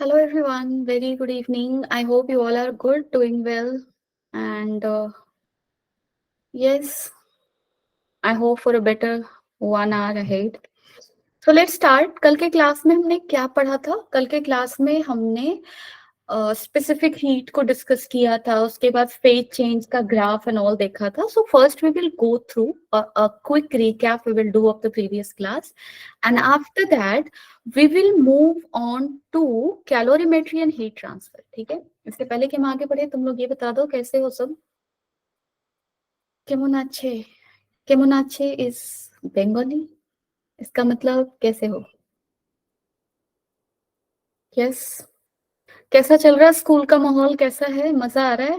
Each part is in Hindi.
Hello everyone, very good evening. I hope you all are good, doing well, and yes, I hope for a better 1 hour ahead. So let's start. कल के क्लास में हमने क्या पढ़ा था? कल के क्लास में हमने स्पेसिफिक हीट को डिस्कस किया था, उसके बाद फेज चेंज का ग्राफ एंड ऑल देखा था. So first we will go through a quick recap we will do of the previous class, and after that we will move on to calorimetry and heat transfer. ठीक है, इससे पहले कि हम आगे बढ़े तुम लोग ये बता दो कैसे हो सब. केमन आछे? केमन आछे इज बंगाली. इसका मतलब कैसे हो. यस. कैसा चल रहा है स्कूल का माहौल, कैसा है, मजा आ रहा है?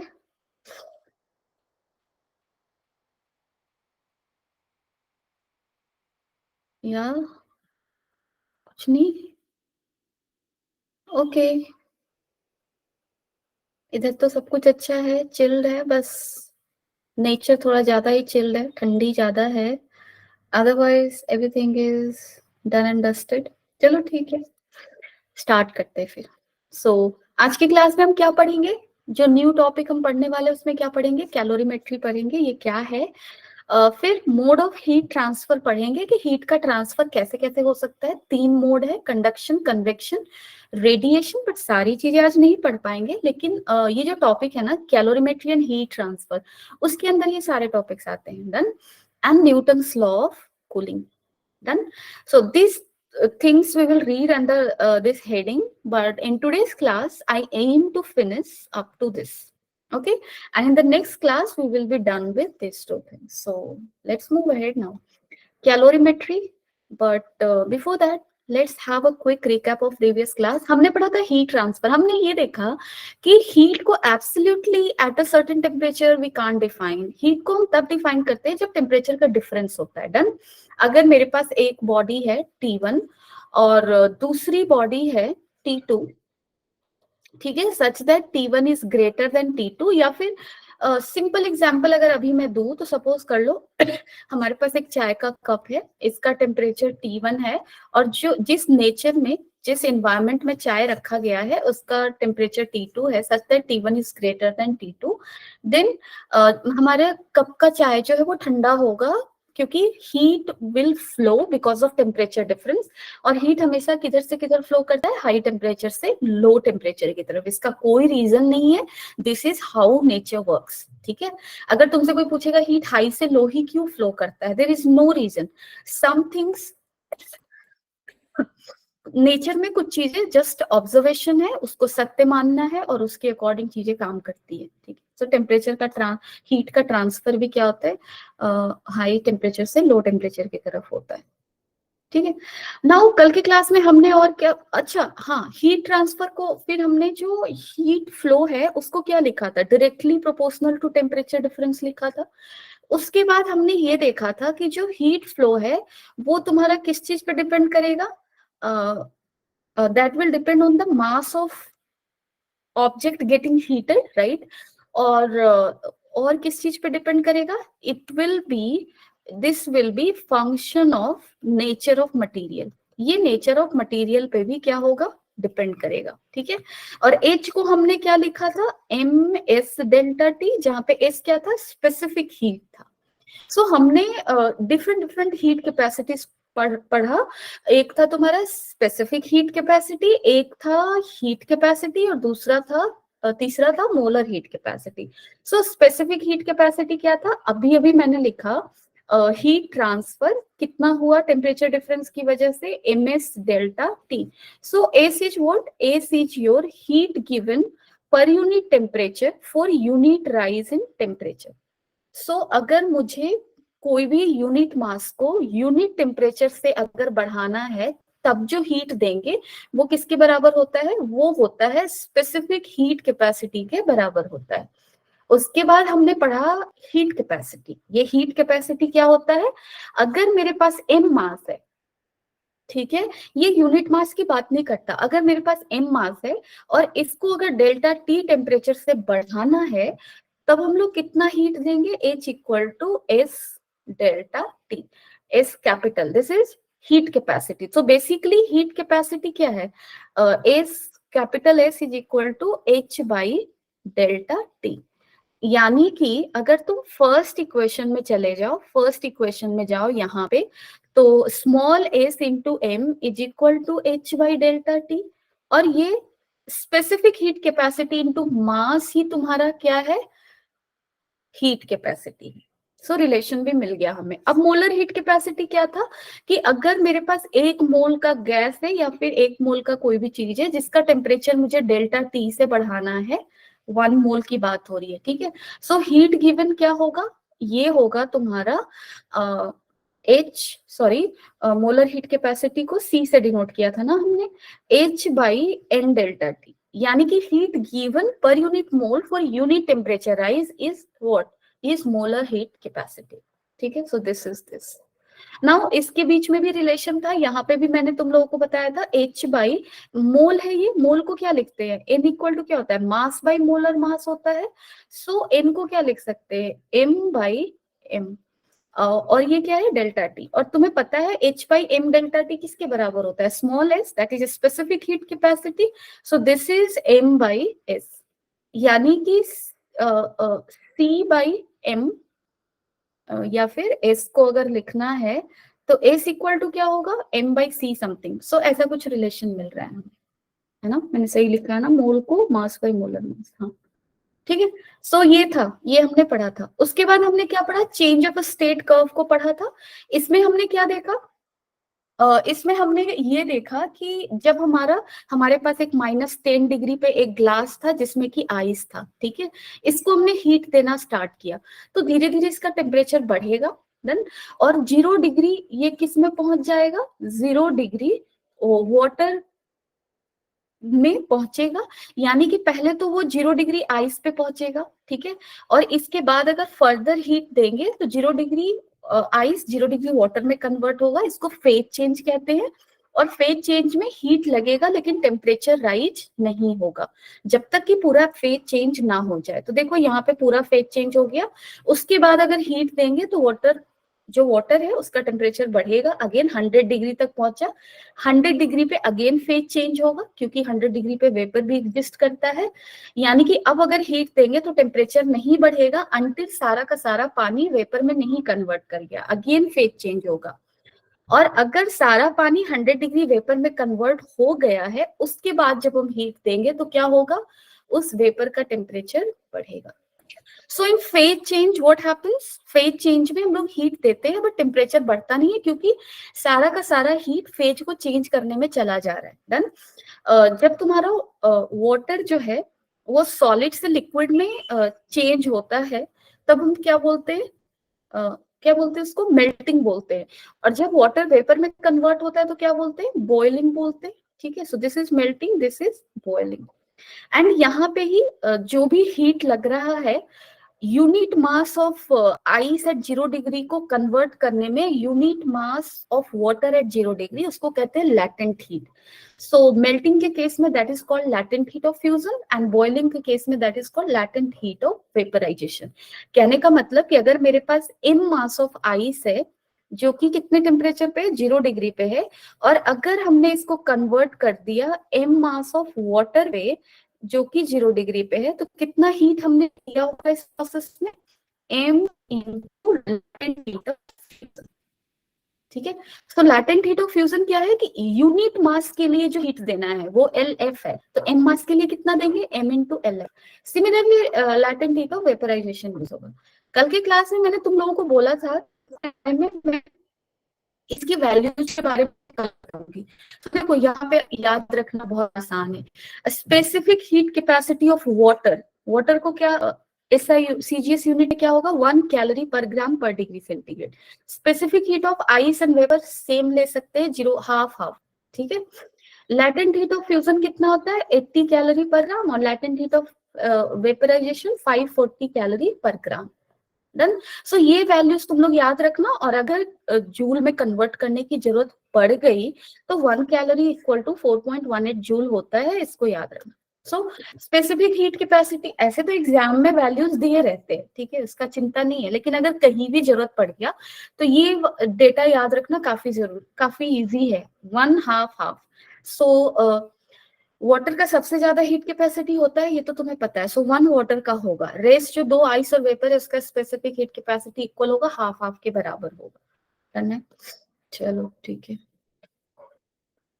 या कुछ नहीं. ओके. इधर तो सब कुछ अच्छा है, चिल्ड है, बस नेचर थोड़ा ज्यादा ही चिल्ड है, ठंडी ज्यादा है. Otherwise everything is done and dusted. चलो ठीक है, स्टार्ट करते हैं फिर. सो आज की क्लास में हम क्या पढ़ेंगे? जो न्यू टॉपिक हम पढ़ने वाले हैं उसमें क्या पढ़ेंगे? कैलोरीमेट्री पढ़ेंगे, ये क्या है. फिर मोड ऑफ हीट ट्रांसफर पढ़ेंगे कि हीट का ट्रांसफर कैसे कैसे हो सकता है. 3 मोड है, कंडक्शन, कन्वेक्शन, रेडिएशन. बट सारी चीजें आज नहीं पढ़ पाएंगे, लेकिन ये जो टॉपिक है ना, कैलोरीमेट्री एंड हीट ट्रांसफर, उसके अंदर ये सारे टॉपिक्स आते हैं. Done. And Newton's law of cooling. Done. So these things we will read under this heading, but in today's class I aim to finish up to this. Okay, and in the next class we will be done with these 2 things. So let's move ahead now. Calorimetry, but before that let's have a quick recap of previous class. हमने पढ़ा था heat transfer. हमने ये देखा कि heat को absolutely at a certain temperature we can't define. heat को हम तब define करते हैं जब temperature का difference होता है. Done. अगर मेरे पास एक बॉडी है T1 और दूसरी बॉडी है T2, ठीक है, such that T1 is greater than T2, या फिर सिंपल एग्जांपल अगर अभी मैं दूं तो सपोज कर लो हमारे पास एक चाय का कप है, इसका टेम्परेचर T1 है, और जो जिस नेचर में, जिस एनवायरमेंट में चाय रखा गया है उसका टेम्परेचर T2 है, such that T1 is greater than T2. Then हमारे कप का चाय जो है वो ठंडा होगा, क्योंकि heat will flow because of temperature difference. और हीट हमेशा किधर से किधर फ्लो करता है? हाई टेम्परेचर से लो टेम्परेचर की तरफ. इसका कोई रीजन नहीं है, this is how nature works. ठीक है, अगर तुमसे कोई पूछेगा हीट हाई से लो ही क्यों फ्लो करता है, there is no reason. Some things, nature में कुछ चीजें जस्ट ऑब्जर्वेशन है, उसको सत्य मानना है और उसके अकॉर्डिंग चीजें काम करती है. ठीक है, तो टेम्परेचर का हीट का ट्रांसफर भी क्या होता है? हाई टेम्परेचर से लो टेम्परेचर की तरफ होता है. ठीक है. नाउ कल की क्लास में हमने और क्या, अच्छा हाँ, हीट ट्रांसफर को फिर हमने जो हीट फ्लो है उसको क्या लिखा था? Directly proportional to temperature difference लिखा था. उसके बाद हमने ये देखा था कि जो हीट फ्लो है वो तुम्हारा किस चीज पे डिपेंड करेगा? That will depend on the mass of object getting heated, right. और किस चीज पे डिपेंड करेगा? It will be, this will be function of nature of material. ये नेचर ऑफ मटेरियल पे भी क्या होगा? डिपेंड करेगा. ठीक है, और एच को हमने क्या लिखा था? एम एस डेल्टा टी, जहां पे एस क्या था? स्पेसिफिक हीट था. सो हमने डिफरेंट डिफरेंट हीट कैपेसिटीज पढ़ा. एक था तुम्हारा स्पेसिफिक हीट कैपेसिटी, एक था हीट कैपेसिटी, और दूसरा था तीसरा था molar heat capacity. So specific heat capacity क्या था? अभी अभी मैंने लिखा, हीट ट्रांसफर कितना हुआ टेम्परेचर डिफरेंस की वजह से? M s delta t. So s is what? S is your heat given पर unit temperature for unit rise in temperature. So अगर मुझे कोई भी यूनिट मास को यूनिट टेम्परेचर से अगर बढ़ाना है, तब जो हीट देंगे वो किसके बराबर होता है? वो होता है स्पेसिफिक हीट कैपेसिटी के बराबर होता है. उसके बाद हमने पढ़ा हीट कैपेसिटी. ये हीट कैपेसिटी क्या होता है? अगर मेरे पास एम मास है, ठीक है, ये यूनिट मास की बात नहीं करता, अगर मेरे पास एम मास है और इसको अगर डेल्टा टी टेम्परेचर से बढ़ाना है, तब हम लोग कितना हीट देंगे? H equal to S delta T. S capital, this is heat capacity. So basically heat capacity क्या है? S capital S is equal to H by delta T। यानी कि अगर तुम फर्स्ट इक्वेशन में चले जाओ, फर्स्ट इक्वेशन में जाओ यहाँ पे, तो small s into m is equal to H by delta T, और ये specific heat capacity into mass ही तुम्हारा क्या है, हीट कैपेसिटी। सो रिलेशन भी मिल गया हमें। अब मोलर हीट कैपेसिटी क्या था कि अगर मेरे पास 1 मोल का गैस है या फिर 1 मोल का कोई भी चीज है जिसका टेम्परेचर मुझे डेल्टा टी से बढ़ाना है, 1 मोल की बात हो रही है, ठीक है। सो हीट गिवन क्या होगा, ये होगा तुम्हारा मोलर हीट कैपेसिटी को C से डिनोट किया था ना हमने, H by N delta T, यानी कि हीट गिवन पर unit mole for unit temperature rise is what, is molar heat capacity, ठीक है। So this is this. Now इसके बीच में भी रिलेशन था, यहाँ पे भी मैंने तुम लोगों को बताया था, H बाई मोल है, ये मोल को क्या लिखते हैं, N इक्वल टू क्या होता है, मास बाई मोलर मास होता है। सो N को क्या लिख सकते हैं, M बाई M, और ये क्या है, डेल्टा टी। और तुम्हें पता है H by M delta T किसके बराबर होता है, small s, that is specific heat capacity. So this is M by S, यानी कि C बाई M, या फिर S को अगर लिखना है तो S इक्वल टू क्या होगा, M बाई C समथिंग। सो ऐसा कुछ रिलेशन मिल रहा है हमें, है ना, मैंने सही लिखा है ना, मोल को मास बाई मोलर मास, हाँ ठीक है। सो ये था, ये हमने पढ़ा था। उसके बाद हमने क्या पढ़ा, चेंज ऑफ स्टेट कर्व को पढ़ा था। इसमें हमने क्या देखा, इसमें हमने ये देखा कि जब हमारे पास एक -10 डिग्री पे एक ग्लास था जिसमें कि आइस था, ठीक है, इसको हमने हीट देना स्टार्ट किया तो धीरे धीरे इसका टेम्परेचर बढ़ेगा, देन और 0 डिग्री ये किस में पहुंच जाएगा, 0 डिग्री वाटर में पहुंचेगा। यानी कि पहले तो वो 0 डिग्री आइस पे पहुंचेगा, ठीक है, और इसके बाद अगर फर्दर हीट देंगे तो 0 डिग्री आइस 0 डिग्री वाटर में कन्वर्ट होगा, इसको फेज चेंज कहते हैं। और फेज चेंज में हीट लगेगा लेकिन टेम्परेचर राइज नहीं होगा जब तक कि पूरा फेज चेंज ना हो जाए। तो देखो यहाँ पे पूरा फेज चेंज हो गया, उसके बाद अगर हीट देंगे तो वाटर है उसका टेम्परेचर बढ़ेगा, अगेन 100 डिग्री तक पहुंचा, 100 डिग्री पे अगेन फेज चेंज होगा क्योंकि 100 डिग्री पे वेपर भी एग्जिस्ट करता है। यानी कि अब अगर हीट देंगे तो टेम्परेचर नहीं बढ़ेगा अंटिल सारा का सारा पानी वेपर में नहीं कन्वर्ट कर गया, अगेन फेज चेंज होगा। और अगर सारा पानी 100 डिग्री वेपर में कन्वर्ट हो गया है, उसके बाद जब हम हीट देंगे तो क्या होगा, उस वेपर का टेम्परेचर बढ़ेगा। So in phase change what happens, phase change में हम लोग हीट देते हैं बट टेम्परेचर बढ़ता नहीं है क्योंकि सारा का सारा हीट फेज को चेंज करने में चला जा रहा है। डन। जब तुम्हारा वाटर जो है वो सॉलिड से लिक्विड में चेंज होता है तब हम क्या बोलते हैं, उसको मेल्टिंग बोलते हैं। और जब वाटर वेपर में कन्वर्ट होता है तो क्या बोलते हैं, बॉइलिंग बोलते हैं, ठीक है। So this is melting, this is boiling. And यहाँ पे ही जो भी हीट लग रहा है, unit mass of ice at 0 degree को कन्वर्ट करने में unit mass of water at 0 degree, उसको कहते हैं लैटेंट हीट। सो मेल्टिंग के केस में that is called latent heat of fusion and boiling के केस में that is called latent heat of vaporization. कहने का मतलब कि अगर मेरे पास इन मास ऑफ आइस है जो कि कितने टेम्परेचर पे, 0 डिग्री पे है, और अगर हमने इसको कन्वर्ट कर दिया एम मास ऑफ वाटर पे जो कि 0 डिग्री पे है, तो कितना हीट हमने दिया होगा इस प्रोसेस में, m into latent heat of fusion, ठीक है। तो लैटेंट हीट ऑफ फ्यूजन क्या है कि यूनिट मास के लिए जो हीट देना है वो LF है, तो m मास के लिए कितना देंगे, m into LF। Similarly latent heat of vaporization use होगा। कल के क्लास में मैंने तुम लोगों को बोला था मैं इसकी वैल्यूज के बारे में करूंगी। तो देखो यहाँ पे याद रखना बहुत आसान है, specific heat capacity of water को क्या SI CGS यूनिट क्या होगा, 1 कैलोरी पर ग्राम पर degree centigrade. Specific heat of ice and vapour same ले सकते हैं, 0 हाफ, ठीक है। लैटेंट हीट ऑफ फ्यूजन कितना होता है, 80 कैलोरी पर ग्राम, और latent heat of vaporization 540 calorie पर ग्राम। डन। सो ये वैल्यूज तुम लोग याद रखना, और अगर जूल में कन्वर्ट करने की जरूरत पड़ गई तो 1 कैलोरी इक्वल टू 4.18 जूल होता है, इसको याद रखना। सो स्पेसिफिक हीट कैपेसिटी ऐसे तो एग्जाम में वैल्यूज दिए रहते हैं, ठीक है, इसका चिंता नहीं है, लेकिन अगर कहीं भी जरूरत पड़ गया तो ये डेटा याद रखना काफी इजी है, 1 हाफ। सो वाटर का सबसे ज्यादा हीट कैपेसिटी होता है, ये तो तुम्हें पता है। सो 1 वाटर का होगा, रेस्ट जो 2 आइस और वेपर है उसका स्पेसिफिक हीट कैपेसिटी इक्वल होगा, हाफ हाफ के बराबर होगा। डन है, चलो ठीक है।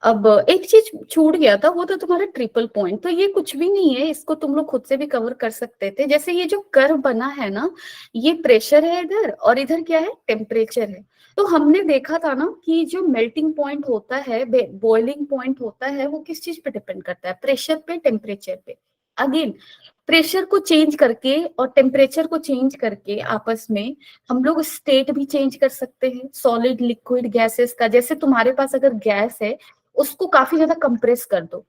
अब एक चीज छूट गया था, वो तो तुम्हारा ट्रिपल पॉइंट। तो ये कुछ भी नहीं है, इसको तुम लोग खुद से भी कवर कर सकते थे। जैसे ये जो कर्व बना है ना, ये प्रेशर है इधर, और इधर क्या है, टेम्परेचर है। तो हमने देखा था ना कि जो मेल्टिंग पॉइंट होता है, बॉइलिंग पॉइंट होता है, वो किस चीज पे डिपेंड करता है, प्रेशर पे, टेम्परेचर पे। अगेन प्रेशर को चेंज करके और टेम्परेचर को चेंज करके आपस में हम लोग स्टेट भी चेंज कर सकते हैं, सॉलिड, लिक्विड, गैसेस का। जैसे तुम्हारे पास अगर गैस है, उसको काफी ज्यादा कंप्रेस कर दो,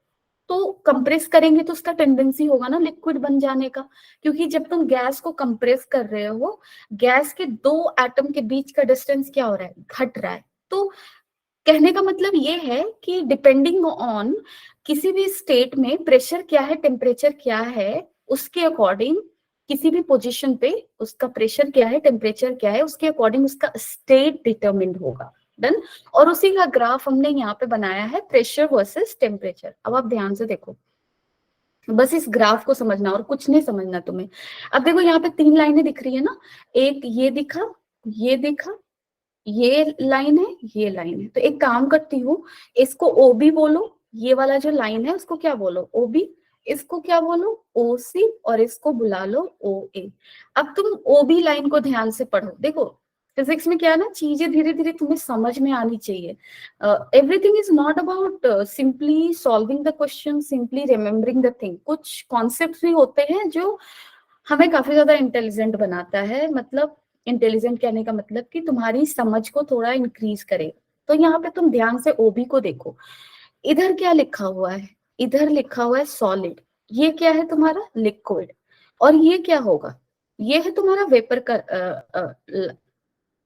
तो कंप्रेस करेंगे तो उसका टेंडेंसी होगा ना लिक्विड बन जाने का, क्योंकि जब तुम गैस को कंप्रेस कर रहे हो, गैस के 2 एटम के बीच का डिस्टेंस क्या हो रहा है, घट रहा है। तो कहने का मतलब ये है कि डिपेंडिंग ऑन किसी भी स्टेट में प्रेशर क्या है, टेम्परेचर क्या है, उसके अकॉर्डिंग किसी भी पोजीशन पे उसका प्रेशर क्या है, टेम्परेचर क्या है, उसके अकॉर्डिंग उसका स्टेट डिटरमिन्ड होगा। डन। और उसी का ग्राफ हमने यहाँ पे बनाया है, प्रेशर वर्सेस टेम्परेचर। अब आप ध्यान से देखो, बस इस ग्राफ को समझना और कुछ नहीं समझना तुम्हें। अब देखो यहाँ पे 3 लाइनें दिख रही है ना, एक ये दिखा, ये दिखा, ये लाइन है, ये लाइन है। तो एक काम करती हूँ, इसको ओबी बोलो, ये वाला जो लाइन है उसको क्या बोलो, ओबी, इसको क्या बोलो, ओसी, और इसको बुला लो ओ ए। अब तुम ओबी लाइन को ध्यान से पढ़ो। देखो फिजिक्स में क्या है ना, चीजें धीरे धीरे तुम्हें समझ में आनी चाहिए। Everything is not about simply solving the question, simply remembering the thing. कुछ कॉन्सेप्ट भी होते हैं जो हमें काफी ज्यादा इंटेलिजेंट बनाता है। मतलब इंटेलिजेंट कहने का मतलब कि तुम्हारी समझ को थोड़ा इंक्रीज करे। तो यहाँ पे तुम ध्यान से ओबी को देखो, इधर क्या लिखा हुआ है, इधर लिखा हुआ है सॉलिड, ये क्या है तुम्हारा लिक्विड, और ये क्या होगा, ये है तुम्हारा वेपर का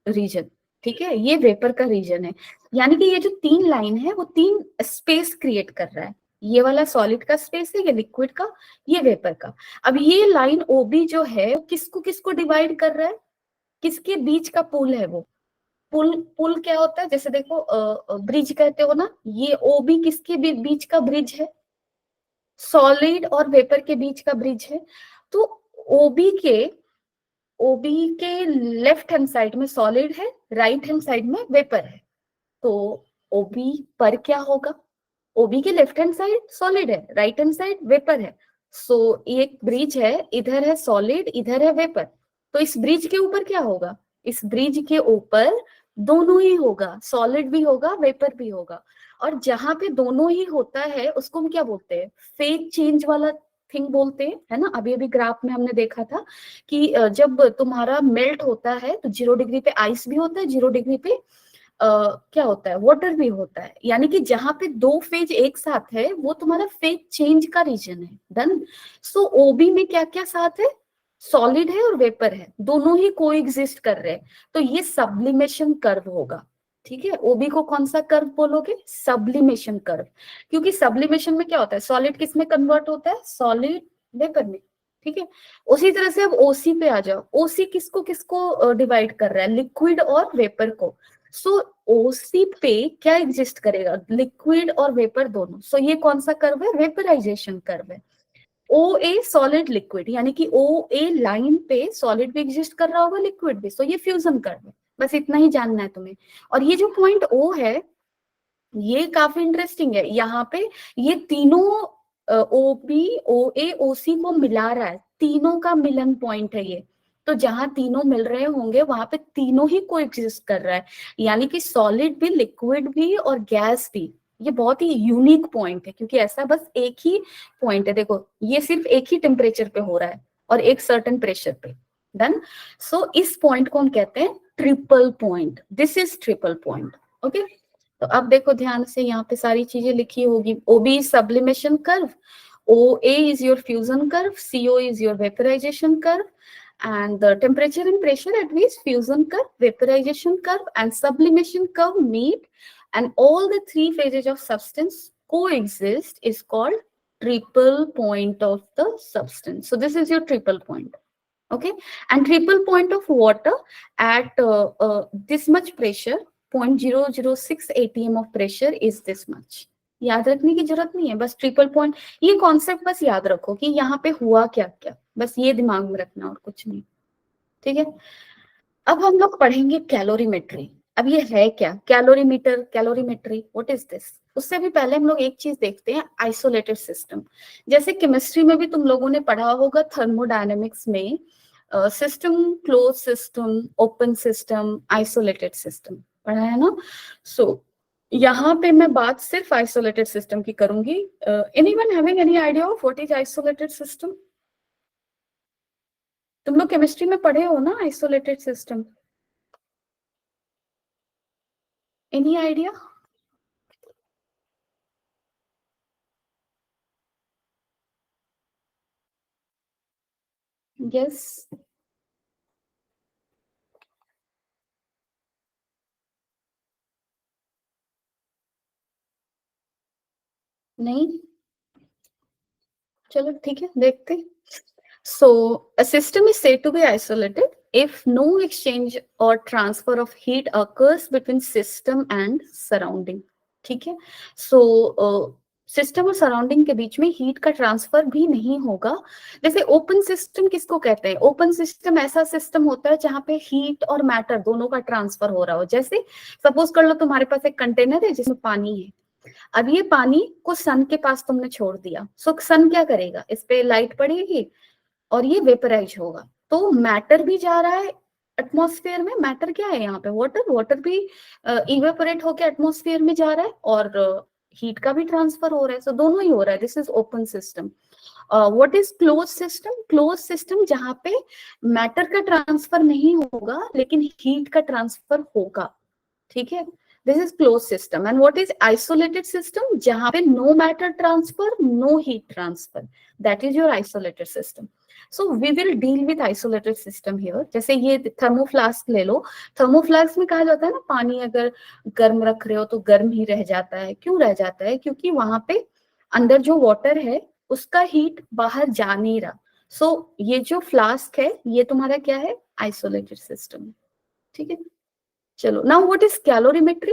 रीजन। ठीक है, ये वेपर का रीजन है। यानी कि ये जो 3 लाइन है वो 3 स्पेस क्रिएट कर रहा है। ये वाला सॉलिड का स्पेस है, ये लिक्विड का, ये वेपर का। अब ये लाइन ओबी जो है, किसको किसको डिवाइड कर रहा है, किसके बीच का पुल है वो। पुल, पुल क्या होता है, जैसे देखो ब्रिज कहते हो ना, ये ओबी किसके बीच का ब्रिज है, सॉलिड और वेपर के बीच का ब्रिज है। तो ओबी के ओबी के लेफ्ट हैंड साइड में सॉलिड है, राइट हैंड साइड में वेपर है। तो ओबी पर क्या होगा, ओबी के लेफ्ट हैंड साइड सॉलिड है, राइट हैंड साइड वेपर है। सो एक ब्रिज है, इधर है सॉलिड, इधर है वेपर। तो इस ब्रिज के ऊपर क्या होगा, इस ब्रिज के ऊपर दोनों ही होगा, सॉलिड भी होगा, वेपर भी होगा। और जहां पे दोनों ही होता है उसको हम क्या बोलते हैं, फेज चेंज वाला थिंग बोलते हैं, है ना। अभी अभी ग्राफ में हमने देखा था कि जब तुम्हारा मेल्ट होता है तो 0 डिग्री पे आइस भी होता है, 0 डिग्री पे क्या होता है, वाटर भी होता है। यानी कि जहां पे 2 फेज एक साथ है वो तुम्हारा फेज चेंज का रीजन है। डन। सो ओबी में क्या क्या साथ है, सॉलिड है और वेपर है, दोनों ही कोएग्जिस्ट कर रहे हैं। तो ये सब्लिमेशन कर्व होगा। ठीक है, ओबी को कौन सा कर्व बोलोगे, सब्लिमेशन कर्व। क्योंकि सब्लिमेशन में क्या होता है, सॉलिड किस में कन्वर्ट होता है, सॉलिड वेपर में। ठीक है, उसी तरह से अब ओसी पे आ जाओ, ओसी किसको किसको डिवाइड कर रहा है, लिक्विड और वेपर को। सो ओसी पे क्या एग्जिस्ट करेगा, लिक्विड और वेपर दोनों। सो ये कौन सा कर्व है, वेपराइजेशन कर्व है। ओ ए सॉलिड लिक्विड, यानी कि ओ ए लाइन पे सॉलिड भी एग्जिस्ट कर रहा होगा, लिक्विड भी। सो ये फ्यूजन कर्व है। बस इतना ही जानना है तुम्हें। और ये जो पॉइंट ओ है, ये काफी इंटरेस्टिंग है। यहाँ पे ये तीनों ओ बी, ओ ए, ओ सी को मिला रहा है, तीनों का मिलन पॉइंट है ये। तो जहां तीनों मिल रहे होंगे वहां पे तीनों ही को एग्जिस्ट कर रहा है, यानी कि सॉलिड भी, लिक्विड भी और गैस भी। ये बहुत ही यूनिक पॉइंट है, क्योंकि ऐसा बस एक ही पॉइंट है। देखो ये सिर्फ एक ही टेम्परेचर पे हो रहा है और एक सर्टेन प्रेशर पे। डन। सो इस पॉइंट को हम कहते हैं triple point. This is triple point. Okay, तो अब देखो ध्यान से, यहाँ पे सारी चीजें लिखी होगी। OB sublimation curve, OA is your fusion curve, CO is your vaporization curve, and the temperature and pressure at which fusion curve, vaporization curve, and sublimation curve meet, and all the 3 phases of substance coexist is called triple point of the substance. So this is your triple point. Okay, and triple point of water at this much pressure, 0.006 atm of pressure is this much. याद रखने की जरूरत नहीं है, बस ट्रिपल पॉइंट, ये कॉन्सेप्ट बस याद रखो कि यहाँ पे हुआ क्या क्या, बस ये दिमाग में रखना और कुछ नहीं, ठीक है। अब हम लोग पढ़ेंगे कैलोरीमेट्री। अब ये है क्या, calorimeter, calorimetry, what is this. उससे भी पहले हम लोग एक चीज देखते हैं, आइसोलेटेड सिस्टम। जैसे केमिस्ट्री में भी तुम लोगों ने पढ़ा होगा, थर्मोडायनेमिक्स में system, close system, open system, isolated system पढ़ा है ना। सो यहाँ पे मैं बात सिर्फ आइसोलेटेड सिस्टम की करूंगी। Anyone having any idea of what is isolated system? तुम लोग केमिस्ट्री में पढ़े हो ना isolated system, any idea? Yes. नहीं, चलो ठीक है, देखते। So a system is said to be isolated if no exchange or transfer of heat occurs between system and surrounding, ठीक है। So सिस्टम और सराउंडिंग के बीच में हीट का ट्रांसफर भी नहीं होगा। जैसे ओपन सिस्टम किसको कहते हैं? ओपन सिस्टम ऐसा सिस्टम होता है जहां पे हीट और मैटर दोनों का ट्रांसफर हो रहा हो। जैसे सपोज कर लो तुम्हारे पास एक कंटेनर है जिसमें पानी है, अब ये पानी को सन के पास तुमने छोड़ दिया, सो सन क्या करेगा, इस पे लाइट पड़ेगी और ये वेपराइज होगा। तो मैटर भी जा रहा है एटमॉस्फेयर में, मैटर क्या है यहाँ पे, वाटर, वाटर भी इवेपोरेट होकर एटमॉस्फेयर में जा रहा है और हीट का भी ट्रांसफर हो रहा है, सो दोनों ही हो रहा है। This is open system. What is close system? Close system जहां पे मैटर का ट्रांसफर नहीं होगा लेकिन हीट का ट्रांसफर होगा, ठीक है। This is close system. And what is isolated system? जहां पे no matter transfer, no heat transfer, that is your isolated system. So we will deal with isolated system here. जैसे ये थर्मोफ्लास्क ले लो, थर्मोफ्लास्क में कहा जाता है ना, पानी अगर गर्म रख रहे हो तो गर्म ही रह जाता है। क्यों रह जाता है? क्योंकि वहां पे अंदर जो वाटर है उसका हीट बाहर जा नहीं रहा। सो ये जो फ्लास्क है ये तुम्हारा क्या है, आइसोलेटेड सिस्टम, ठीक है। चलो, now what is calorimetry?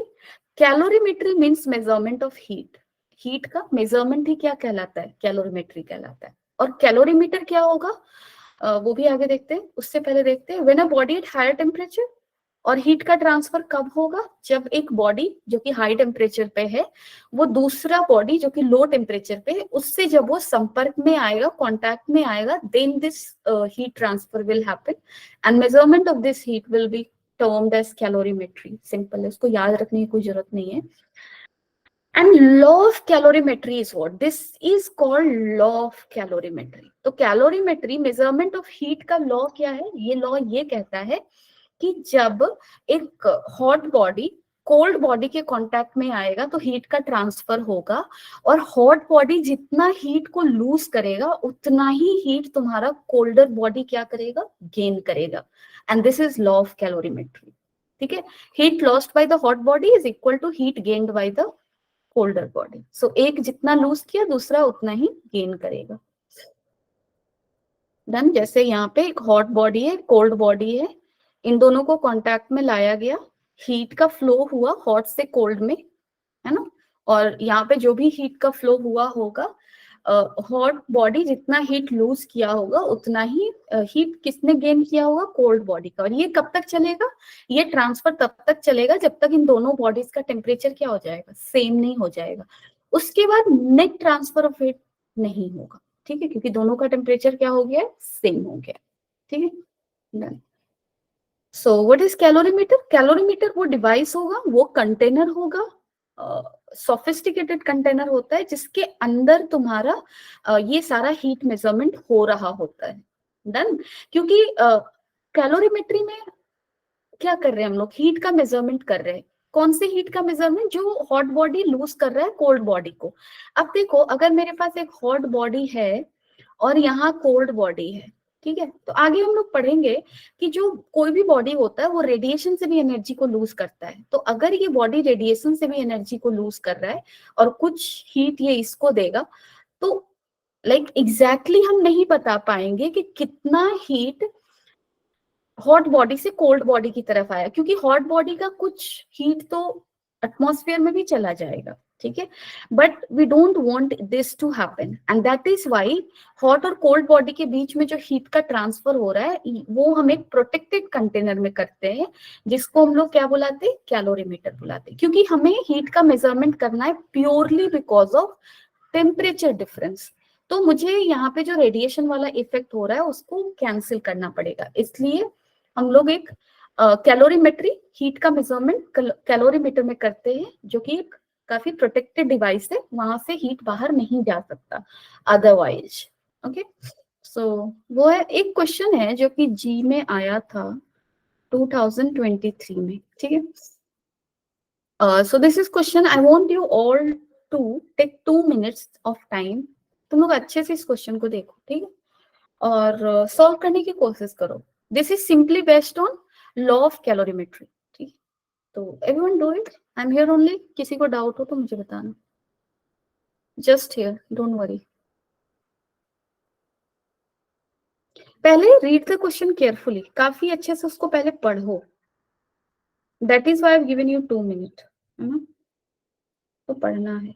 Calorimetry means measurement of heat. Heat का मेजरमेंट ही क्या कहलाता है, कैलोरीमेट्री कहलाता है। और कैलोरीमीटर क्या होगा, वो भी आगे देखते हैं। उससे पहले देखते हैं, when a body at higher temperature, और हीट का ट्रांसफर कब होगा, जब एक बॉडी जो कि हाई टेम्परेचर पे है वो दूसरा बॉडी जो कि लो टेम्परेचर पे है उससे जब वो संपर्क में आएगा, कांटेक्ट में आएगा, then this heat transfer will happen and measurement of this heat will be termed as calorimetry. Simple है, इसको याद रखने की कोई जरूरत नहीं है। And law of calorimetry is what? This is called law of calorimetry. तो कैलोरीमेट्री मेजरमेंट ऑफ हीट का लॉ क्या है? ये लॉ ये कहता है कि जब एक हॉट बॉडी कोल्ड बॉडी के कांटेक्ट में आएगा तो हीट का ट्रांसफर होगा, और हॉट बॉडी जितना हीट को लूज करेगा उतना ही हीट तुम्हारा कोल्डर बॉडी क्या करेगा, गेन करेगा। And this is law of calorimetry, ठीक है। Heat lost by the hot body is equal to heat gained by the colder body. So एक जितना लूज किया दूसरा उतना ही गेन करेगा। डन। जैसे यहाँ पे एक हॉट बॉडी है, कोल्ड बॉडी है, इन दोनों को कांटेक्ट में लाया गया, हीट का फ्लो हुआ हॉट से कोल्ड में, है ना। और यहाँ पे जो भी हीट का फ्लो हुआ होगा, हॉट बॉडी जितना हीट लूज किया होगा उतना ही हीट किसने गेन किया होगा, कोल्ड बॉडी का। और ये कब तक चलेगा, ये ट्रांसफर तब तक चलेगा जब तक इन दोनों बॉडीज का टेम्परेचर क्या हो जाएगा, सेम नहीं हो जाएगा। उसके बाद नेट ट्रांसफर ऑफ हीट नहीं होगा, ठीक है, क्योंकि दोनों का टेम्परेचर क्या हो गया, सेम हो गया, ठीक है। So what is calorimeter? Calorimeter वो डिवाइस होगा, वो कंटेनर होगा, सोफिस्टिकेटेड कंटेनर होता है जिसके अंदर तुम्हारा ये सारा हीट मेजरमेंट हो रहा होता है। डन। क्योंकि कैलोरीमेट्री में क्या कर रहे हैं हम लोग, हीट का मेजरमेंट कर रहे हैं। कौन सी हीट का मेजरमेंट? जो हॉट बॉडी लूज कर रहा है कोल्ड बॉडी को। अब देखो, अगर मेरे पास एक हॉट बॉडी है और यहाँ कोल्ड बॉडी है, ठीक है, तो आगे हम लोग पढ़ेंगे कि जो कोई भी बॉडी होता है वो रेडिएशन से भी एनर्जी को लूज करता है। तो अगर ये बॉडी रेडिएशन से भी एनर्जी को लूज कर रहा है और कुछ हीट ये इसको देगा, तो एग्जैक्टली हम नहीं बता पाएंगे कि कितना हीट हॉट बॉडी से कोल्ड बॉडी की तरफ आया, क्योंकि हॉट बॉडी का कुछ हीट तो एटमॉस्फेयर में भी चला जाएगा, ठीक है, but we don't want this to happen, and that is why hot और कोल्ड बॉडी के बीच में जो हीट का ट्रांसफर हो रहा है वो हम एक प्रोटेक्टेड कंटेनर में करते हैं, जिसको हम लोग क्या बुलाते हैं, कैलोरीमीटर बुलाते हैं, क्योंकि हमें हीट का मेजरमेंट करना है purely because of temperature difference. तो मुझे यहाँ पे जो रेडिएशन वाला इफेक्ट हो रहा है उसको कैंसिल करना पड़ेगा, इसलिए हम लोग एक कैलोरीमेट्री, हीट का मेजरमेंट कैलोरीमीटर में करते हैं, जो कि एक काफी प्रोटेक्टेड डिवाइस है, वहां से हीट बाहर नहीं जा सकता अदरवाइज। ओके, सो वो है, एक क्वेश्चन है जो कि जी में आया था 2023 में, ठीक है। So this is question, I want you all to take 2 minutes of time, तुम लोग अच्छे से इस क्वेश्चन को देखो, ठीक है, और सॉल्व करने की कोशिश करो। This is simply based on law of calorimetry, ठीक है, तो everyone do it, I am here only, किसी को डाउट हो तो मुझे बताना, जस्ट हियर, डोंट वरी। पहले रीड द क्वेश्चन केयरफुली, काफी अच्छे से उसको पहले पढ़ो, that is why I have given you 2 minutes, है ना, तो पढ़ना है।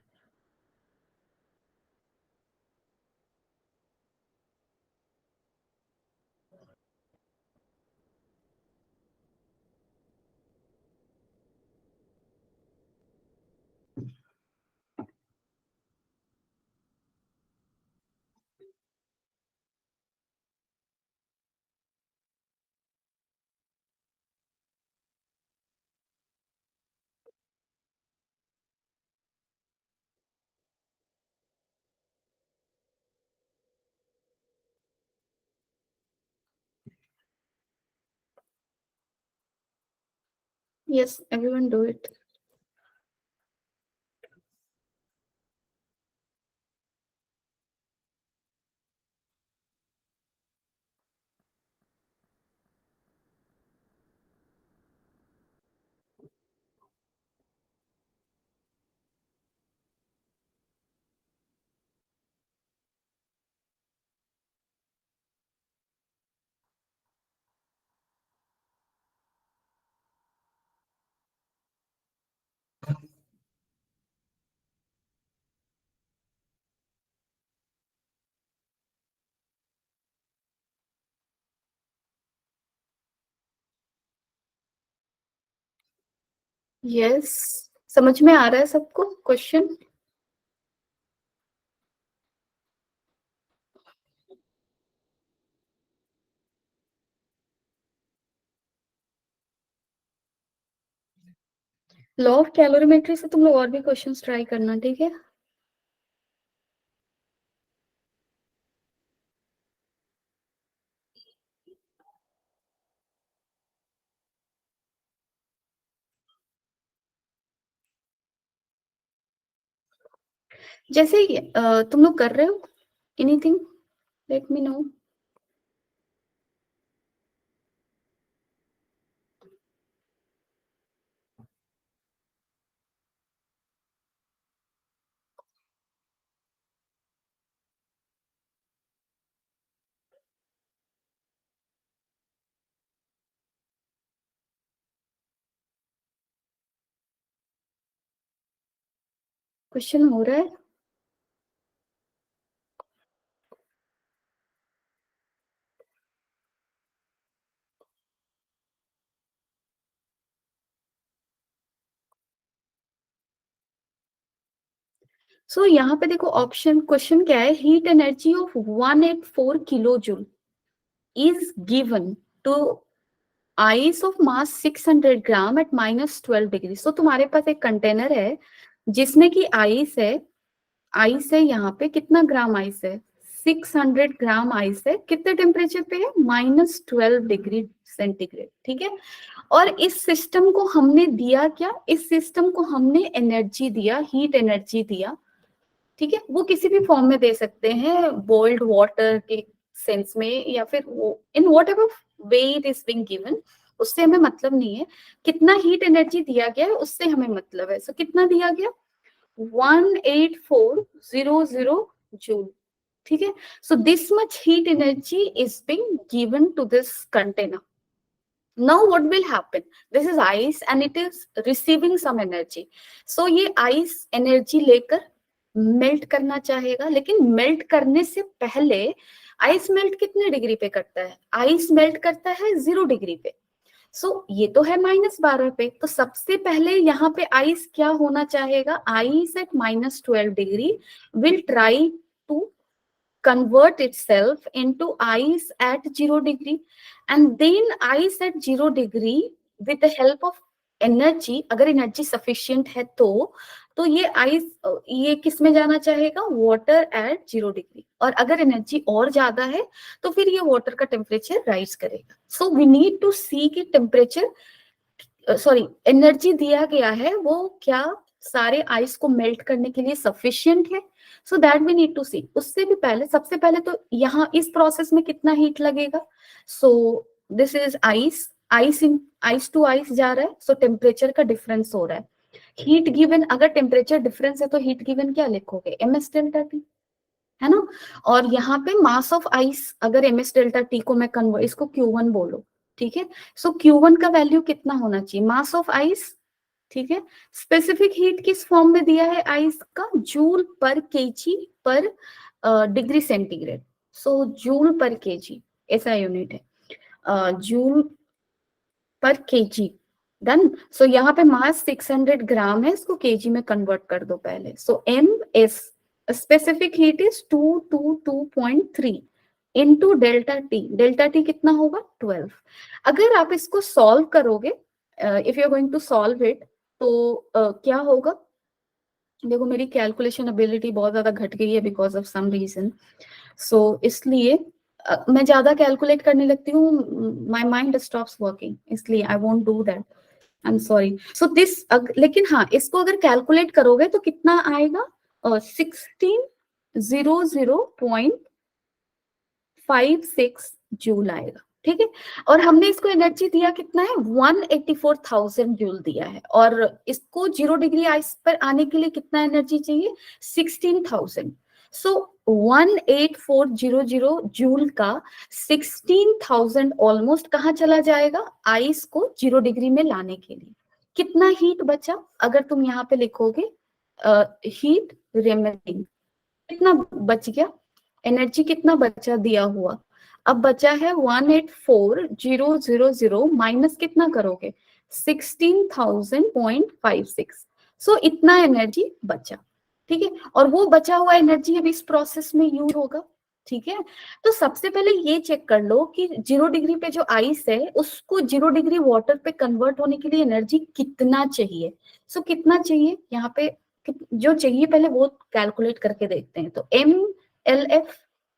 Yes, everyone do it. Yes, समझ में आ रहा है सबको क्वेश्चन? लॉ ऑफ कैलोरीमेट्री से तुम लोग और भी क्वेश्चंस ट्राई करना, ठीक है। जैसे ही तुम लोग कर रहे हो anything, let me know. Question हो रहा है? सो यहाँ पे देखो ऑप्शन, क्वेश्चन क्या है, heat energy of 184 kilojoule is given to ice of mass 600 gram at -12 degree. So तुम्हारे पास एक कंटेनर है जिसमें कि आइस है, आइस है, यहाँ पे कितना ग्राम आइस है, 600 ग्राम आइस है, कितने टेम्परेचर पे है, -12 डिग्री सेंटीग्रेड, ठीक है। और इस सिस्टम को हमने दिया क्या, इस सिस्टम को हमने एनर्जी दिया, हीट एनर्जी दिया, ठीक है। वो किसी भी फॉर्म में दे सकते हैं, बॉइल्ड वाटर के सेंस में, या फिर वो in what ever way it is being given, उससे हमें मतलब नहीं है। कितना हीट एनर्जी दिया गया है उससे हमें मतलब है। सो कितना दिया गया, 18400 जूल, ठीक है। So this much heat energy is being given to this container, Now what will happen? This is ice and it is receiving some energy. So ये ice energy लेकर मेल्ट करना चाहेगा, लेकिन मेल्ट करने से पहले आइस मेल्ट कितने डिग्री पे करता है? आइस मेल्ट करता है 0 डिग्री पे। सो ये तो है -12 पे, तो सबसे पहले यहाँ पे आइस क्या होना चाहेगा? Ice at -12 degree will try to convert itself into ice at 0 degree, and then ice at 0 degree with the help of energy, अगर एनर्जी सफिशिएंट है तो ये आइस ये किस में जाना चाहेगा? Water at 0 degree. और अगर एनर्जी और ज्यादा है तो फिर ये वाटर का टेम्परेचर राइज करेगा। So we need to see कि टेम्परेचर सॉरी एनर्जी दिया गया है वो क्या सारे आइस को मेल्ट करने के लिए सफिशिएंट है। So that we need to see. उससे भी पहले सबसे पहले तो यहाँ इस प्रोसेस में कितना हीट लगेगा? So this is ice, ice to ice जा रहा है, सो टेम्परेचर का डिफरेंस हो रहा है। हीट गिवन, अगर टेम्परेचर डिफरेंस है तो हीट गिवन क्या लिखोगे? ms डेल्टा टी, है ना। और यहाँ पे मास ऑफ आइस, अगर ms डेल्टा टी को मैं कन्वर्ट, इसको Q1 बोलो, ठीक है। सो Q1 का वैल्यू कितना होना चाहिए? मास ऑफ आइस, ठीक है। स्पेसिफिक हीट किस फॉर्म में दिया है आइस का? जूल पर केजी पर डिग्री सेंटीग्रेड। सो जूल पर केजी ऐसा यूनिट है, जूल पर केजी। डन। सो यहाँ पे मास 600 ग्राम है, इसको केजी में कन्वर्ट कर दो पहले। So m s specific heat is 222.3 into delta T. Delta T कितना होगा? 12। अगर आप इसको सॉल्व करोगे, if you are going to solve it, तो क्या होगा? देखो मेरी कैलकुलेशन एबिलिटी बहुत ज्यादा घट गई है बिकॉज ऑफ सम रीजन। सो इसलिए मैं ज्यादा कैलकुलेट करने लगती हूँ, माय माइंड स्टॉप्स वर्किंग, इसलिए I won't do that, I am sorry. So this, लेकिन हाँ इसको अगर कैलकुलेट करोगे तो कितना आएगा? 1600.56 जूल आएगा, ठीक है। और हमने इसको एनर्जी दिया कितना है? 184,000 जूल दिया है। और इसको 0 डिग्री आइस पर आने के लिए कितना एनर्जी चाहिए? 16,000। सो 18400 जूल का 16,000 ऑलमोस्ट कहाँ चला जाएगा? आइस को 0 डिग्री में लाने के लिए। कितना हीट बचा? अगर तुम यहाँ पे लिखोगे हीट रिमेनिंग, कितना बच गया? एनर्जी कितना बचा दिया हुआ? अब बचा है 184,000 माइनस कितना करोगे? 16,000.56। सो इतना एनर्जी बचा, ठीक है। और वो बचा हुआ एनर्जी अब इस प्रोसेस में यूज होगा, ठीक है। तो सबसे पहले ये चेक कर लो कि 0 डिग्री पे जो आइस है उसको 0 डिग्री वाटर पे कन्वर्ट होने के लिए एनर्जी कितना चाहिए। सो कितना चाहिए यहाँ पे, जो चाहिए पहले वो कैलकुलेट करके देखते हैं। तो mLF,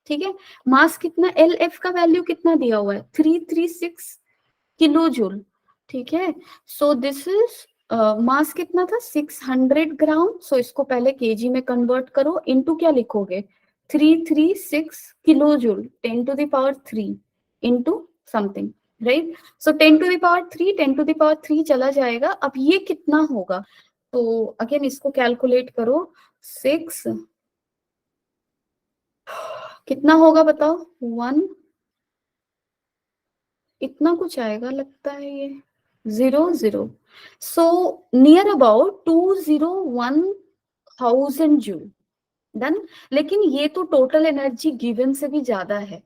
ठीक है। मास कितना? LF का वैल्यू कितना दिया हुआ है? 336 किलो जूल, ठीक है। सो दिस इज मास कितना था? 600 ग्राम। सो इसको पहले केजी में कन्वर्ट करो, इनटू क्या लिखोगे? 336 kilo joule 10 to the power 3 into something, right. So 10 to the power 3, 10 to the power 3 चला जाएगा। अब ये कितना होगा? तो अगेन इसको कैलकुलेट करो। 6 कितना होगा बताओ? 1 इतना कुछ आएगा लगता है ये 00। So near about 201,000 joule. Done. लेकिन ये तो टोटल एनर्जी गिवन से भी ज्यादा है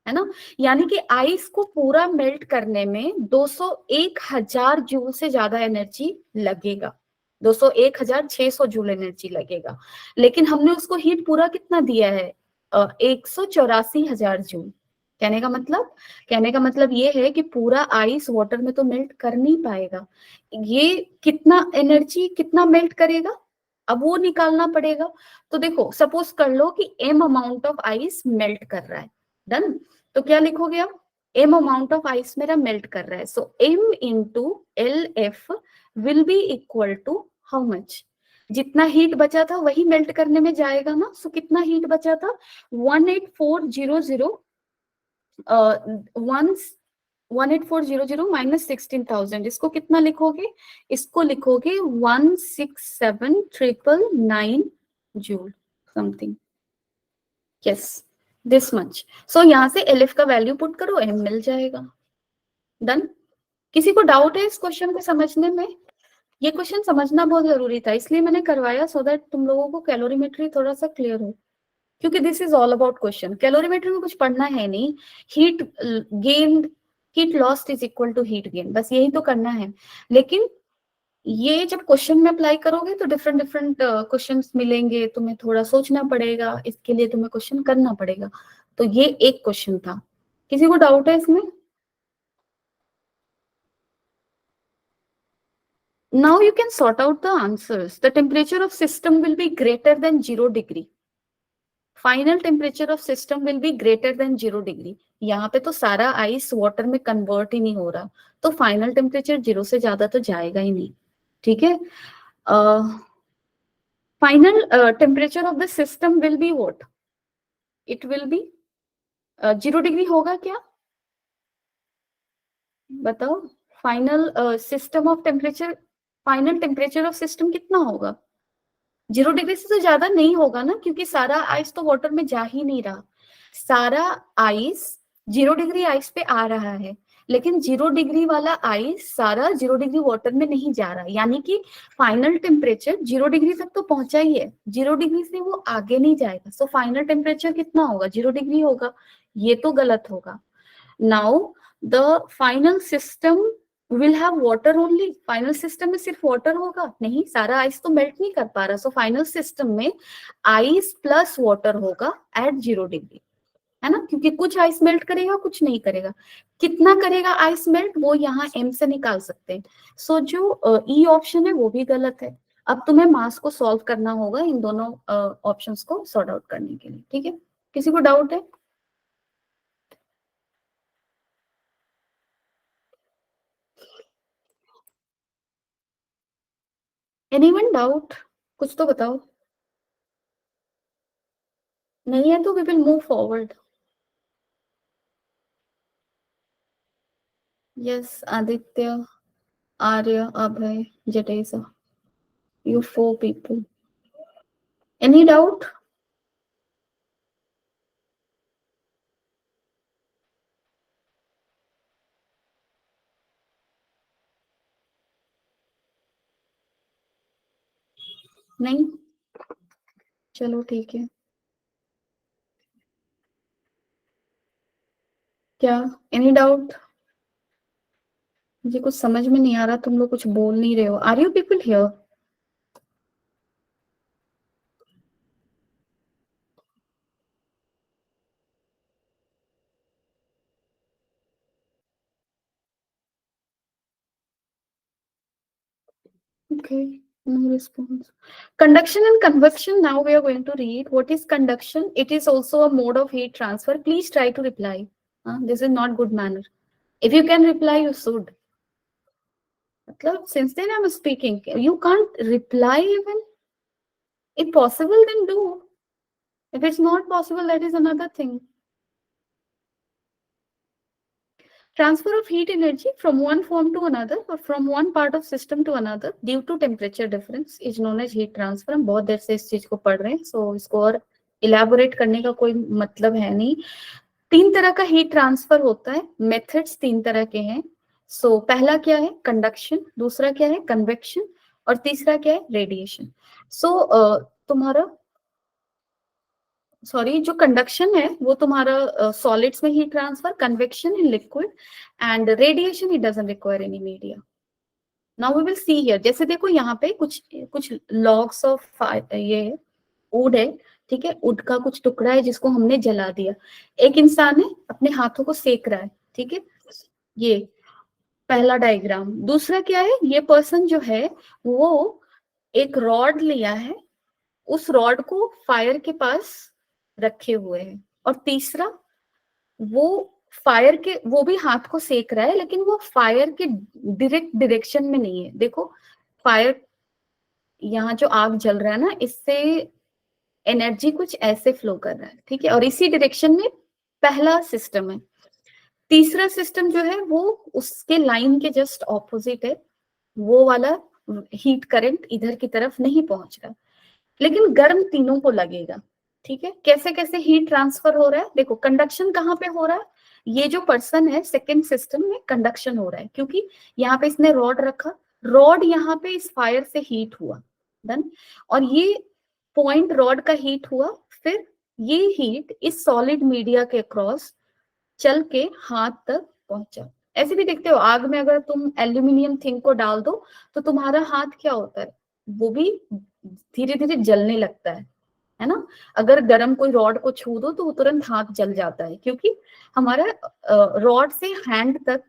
ना। यानी कि आइस को पूरा मेल्ट करने में 201,000 जूल से ज्यादा एनर्जी लगेगा, 201,600 जूल एनर्जी लगेगा। लेकिन हमने उसको हीट पूरा कितना दिया है? 184,000 जूल। कहने का मतलब ये है कि पूरा आइस वाटर में तो मेल्ट कर नहीं पाएगा। ये कितना एनर्जी कितना मेल्ट करेगा, अब वो निकालना पड़ेगा। तो देखो सपोज कर लो कि m amount of ice melt कर रहा है। डन। तो क्या लिखोगे आप? m अमाउंट ऑफ आइस मेरा मेल्ट कर रहा है। So m into LF will be equal to how much? जितना हीट बचा था वही मेल्ट करने में जाएगा ना। सो कितना हीट बचा था? 18400 18400 माइनस 16,000, इसको कितना लिखोगे? इसको लिखोगे 167,999 joule something. Yes, this much. So यहाँ से LF का वैल्यू पुट करो, m मिल जाएगा। डन। किसी को डाउट है इस क्वेश्चन को समझने में? ये क्वेश्चन समझना बहुत जरूरी था, इसलिए मैंने करवाया, सो दैट तुम लोगों को कैलोरीमेट्री थोड़ा सा क्लियर हो, क्योंकि this is all about question. Calorimetry में कुछ पढ़ना है नहीं, heat gain, heat lost is equal to heat gain, बस यही तो करना है। लेकिन ये जब क्वेश्चन में अप्लाई करोगे तो डिफरेंट डिफरेंट क्वेश्चंस मिलेंगे, तुम्हें थोड़ा सोचना पड़ेगा, इसके लिए तुम्हें क्वेश्चन करना पड़ेगा। तो ये एक क्वेश्चन था। किसी को डाउट है इसमें? Now you can sort out the answers. The temperature of system will be greater than 0 degree. Final temperature of system will be greater than 0 degree. यहाँ पे तो सारा आइस वाटर में कन्वर्ट ही नहीं हो रहा, तो फाइनल टेम्परेचर 0 से ज्यादा तो जाएगा ही नहीं, ठीक है। Final temperature of the system will be what? It will be 0 degree होगा क्या? बताओ। Final system of temperature, final temperature of system कितना होगा? 0 डिग्री से तो ज्यादा नहीं होगा ना, क्योंकि सारा आइस तो वाटर में जा ही नहीं रहा। सारा आइस 0 डिग्री आइस पे आ रहा है, लेकिन 0 डिग्री वाला आइस सारा 0 डिग्री वाटर में नहीं जा रहा, यानी कि फाइनल टेम्परेचर 0 डिग्री तक तो पहुंचा ही है, 0 डिग्री से वो आगे नहीं जाएगा। सो फाइनल टेम्परेचर कितना होगा? 0 डिग्री होगा। ये तो गलत होगा। Now the final system will have water only. Final system में सिर्फ वाटर होगा? नहीं, सारा आइस तो मेल्ट नहीं कर पा रहा। सो फाइनल सिस्टम में आइस प्लस वाटर होगा एट 0 डिग्री, है ना, क्योंकि कुछ आइस मेल्ट करेगा, कुछ नहीं करेगा। कितना करेगा आइस मेल्ट, वो यहाँ m से निकाल सकते हैं। सो जो ई ऑप्शन है वो भी गलत है। अब तुम्हें मास को सॉल्व करना होगा इन दोनों ऑप्शंस को सॉर्ट आउट करने के लिए, ठीक है। किसी को डाउट है? Anyone doubt? कुछ तो बताओ। नहीं है तो we will move forward. Yes, Aditya, Arya, Abhay, Jadeja, you 4 people. Any doubt? नहीं? चलो ठीक है। क्या? Any doubt? मुझे कुछ समझ में नहीं आ रहा, तुम लोग कुछ बोल नहीं रहे हो। Are you people here? Okay, no response. Conduction and convection. Now we are going to read. What is conduction? It is also a mode of heat transfer. Please try to reply. This is not good manner. If you can reply, you should. Since then I'm speaking. You can't reply even. If possible, then do. If it's not possible, that is another thing. Transfer of heat energy from one form to another or from one part of system to another due to temperature difference is known as heat transfer. हम बहुत देर से इस चीज को पढ़ रहे हैं, सो इसको और इलेबोरेट करने का कोई मतलब है नहीं। 3 तरह का हीट ट्रांसफर होता है, मेथड्स 3 तरह के हैं। सो पहला क्या है? कंडक्शन, दूसरा क्या है? कन्वेक्शन, और तीसरा क्या है? रेडिएशन। सो तुम्हारा सॉरी, जो कंडक्शन है वो तुम्हारा सॉलिड्स में heat transfer, convection in liquid, and radiation it doesn't require any media. Now we will see here. जैसे देखो यहाँ पे कुछ कुछ लॉग्स ऑफ ये वुड है, ठीक है, वुड का कुछ टुकड़ा है जिसको हमने जला दिया। एक इंसान है अपने हाथों को सेक रहा है, ठीक है, ये पहला डायग्राम। दूसरा क्या है? ये पर्सन जो है वो एक रॉड लिया है, उस रॉड को फायर के पास रखे हुए हैं। और तीसरा, वो फायर के, वो भी हाथ को सेक रहा है, लेकिन वो फायर के डायरेक्ट डायरेक्शन में नहीं है। देखो फायर, यहाँ जो आग जल रहा है ना, इससे एनर्जी कुछ ऐसे फ्लो कर रहा है, ठीक है, और इसी डायरेक्शन में पहला सिस्टम है। तीसरा सिस्टम जो है वो उसके लाइन के जस्ट ऑपोजिट है, वो वाला हीट करंट इधर की तरफ नहीं पहुंच रहा, लेकिन गर्म तीनों को लगेगा, ठीक है। कैसे कैसे हीट ट्रांसफर हो रहा है? देखो कंडक्शन कहाँ पे हो रहा है? ये जो पर्सन है सेकंड सिस्टम में कंडक्शन हो रहा है, क्योंकि यहाँ पे इसने रॉड रखा, रॉड यहाँ पे इस फायर से हीट हुआ, डन, और ये पॉइंट रॉड का हीट हुआ, फिर ये हीट इस सॉलिड मीडिया के क्रॉस चल के हाथ तक पहुंचा। ऐसे भी देखते हो आग में अगर तुम एल्यूमिनियम थिंग को डाल दो तो तुम्हारा हाथ क्या होता है, वो भी धीरे धीरे जलने लगता है ना। अगर गर्म कोई रॉड को छू दो तो तुरंत हाथ जल जाता है, क्योंकि हमारा रॉड से हैंड तक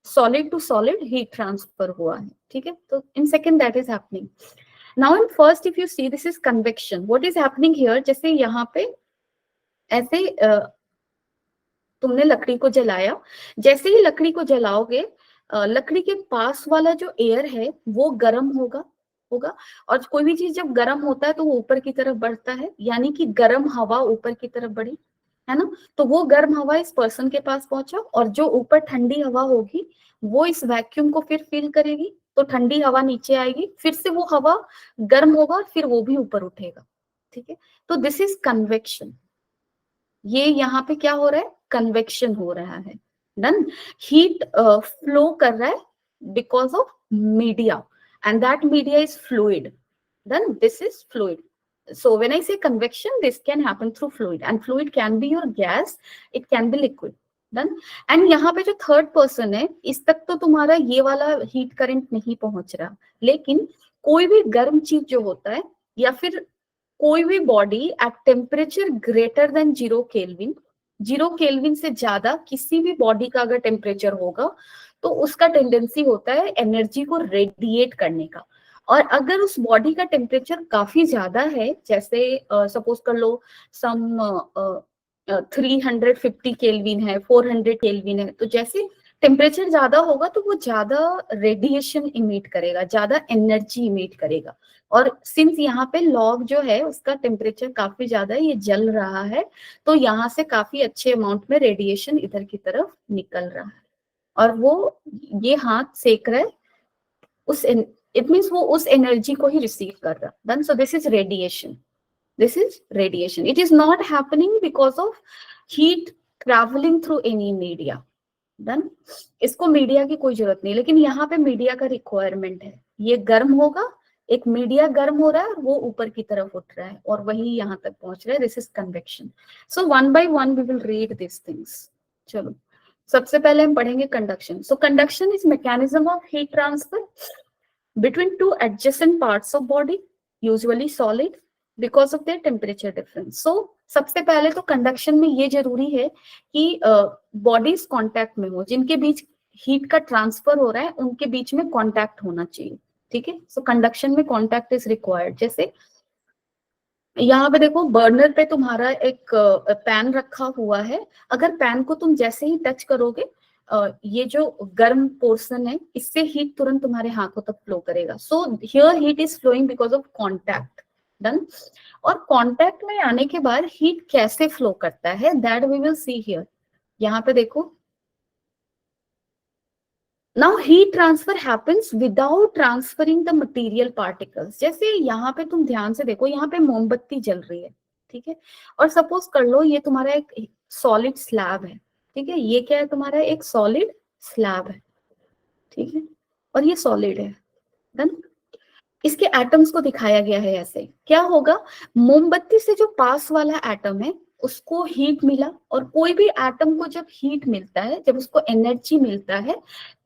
solid to solid heat transfer हुआ है, ठीक है। तो in second that is happening. Now in first if you see this is convection, what is happening here, जैसे यहाँ पे ऐसे तुमने लकड़ी को जलाया, जैसे ही लकड़ी को जलाओगे लकड़ी के पास वाला जो एयर है वो गर्म होगा, और कोई भी चीज जब गर्म होता है तो वो ऊपर की तरफ बढ़ता है, यानी कि गर्म हवा ऊपर की तरफ बढ़ी, है ना। तो वो गर्म हवा इस पर्सन के पास पहुंचा, और जो ऊपर ठंडी हवा होगी वो इस वैक्यूम को फिर फिल करेगी, तो ठंडी हवा नीचे आएगी, फिर से वो हवा गर्म होगा और फिर वो भी ऊपर उठेगा, ठीक है। तो दिस इज कन्वेक्शन। ये यहाँ पे क्या हो रहा है, कन्वेक्शन हो रहा है, डन। हीट फ्लो कर रहा है because of media, and that media is fluid, then this is fluid. So when I say convection, this can happen through fluid, and fluid can be your gas, it can be liquid, done. And यहाँ पे जो थर्ड पर्सन है, इस तक तो तुम्हारा ये वाला हीट करंट नहीं पहुंच रहा, लेकिन कोई भी गर्म चीज जो होता है या फिर कोई भी body at temperature greater than 0 kelvin, 0 kelvin से ज्यादा किसी भी बॉडी का अगर टेम्परेचर होगा तो उसका टेंडेंसी होता है एनर्जी को रेडिएट करने का। और अगर उस बॉडी का टेम्परेचर काफी ज्यादा है, जैसे सपोज कर लो सम 350 केल्विन है, 400 केल्विन है, तो जैसे टेम्परेचर ज्यादा होगा तो वो ज्यादा रेडिएशन इमिट करेगा, ज्यादा एनर्जी इमिट करेगा। और सिंस यहाँ पे लॉग जो है उसका टेम्परेचर काफी ज्यादा है, ये जल रहा है, तो यहाँ से काफी अच्छे अमाउंट में रेडिएशन इधर की तरफ निकल रहा है, और वो ये हाथ सेक रहा है उस इट मीन्स वो उस एनर्जी को ही रिसीव कर रहा है, then so this is radiation, this is radiation. It is not happening because of heat travelling through any media, done. इसको मीडिया की कोई जरूरत नहीं, लेकिन यहाँ पे मीडिया का रिक्वायरमेंट है, ये गर्म होगा, एक मीडिया गर्म हो रहा है, वो ऊपर की तरफ उठ रहा है और वही यहाँ तक पहुंच रहा है, this is convection. So one by one we will read this things. चलो सबसे पहले हम पढ़ेंगे conduction. So conduction is mechanism of heat transfer between two adjacent parts of body, usually solid, because of their temperature difference. So सबसे पहले तो कंडक्शन में ये जरूरी है कि बॉडीज कांटेक्ट में हो, जिनके बीच हीट का ट्रांसफर हो रहा है उनके बीच में कांटेक्ट होना चाहिए, ठीक है। सो कंडक्शन में कांटेक्ट इज रिक्वायर्ड। जैसे यहाँ पे देखो बर्नर पे तुम्हारा एक पैन रखा हुआ है, अगर पैन को तुम जैसे ही टच करोगे ये जो गर्म पोर्शन है इससे हीट तुरंत तुम्हारे हाथों तक फ्लो करेगा। So here heat is flowing because of contact, done. और कॉन्टैक्ट में आने के बाद हीट कैसे फ्लो करता है that we will see here. यहाँ पे देखो, now heat transfer happens without transferring the material particles। जैसे यहाँ पे तुम ध्यान से देखो, यहाँ पे मोमबत्ती जल रही है, ठीक है, और सपोज कर लो ये तुम्हारा एक सॉलिड स्लैब है, ठीक है, ये क्या है तुम्हारा एक सॉलिड स्लैब है, ठीक है, और ये सॉलिड है, डन। इसके एटम्स को दिखाया गया है ऐसे, क्या होगा, मोमबत्ती से जो पास वाला एटम है उसको हीट मिला, और कोई भी एटम को जब हीट मिलता है, जब उसको एनर्जी मिलता है,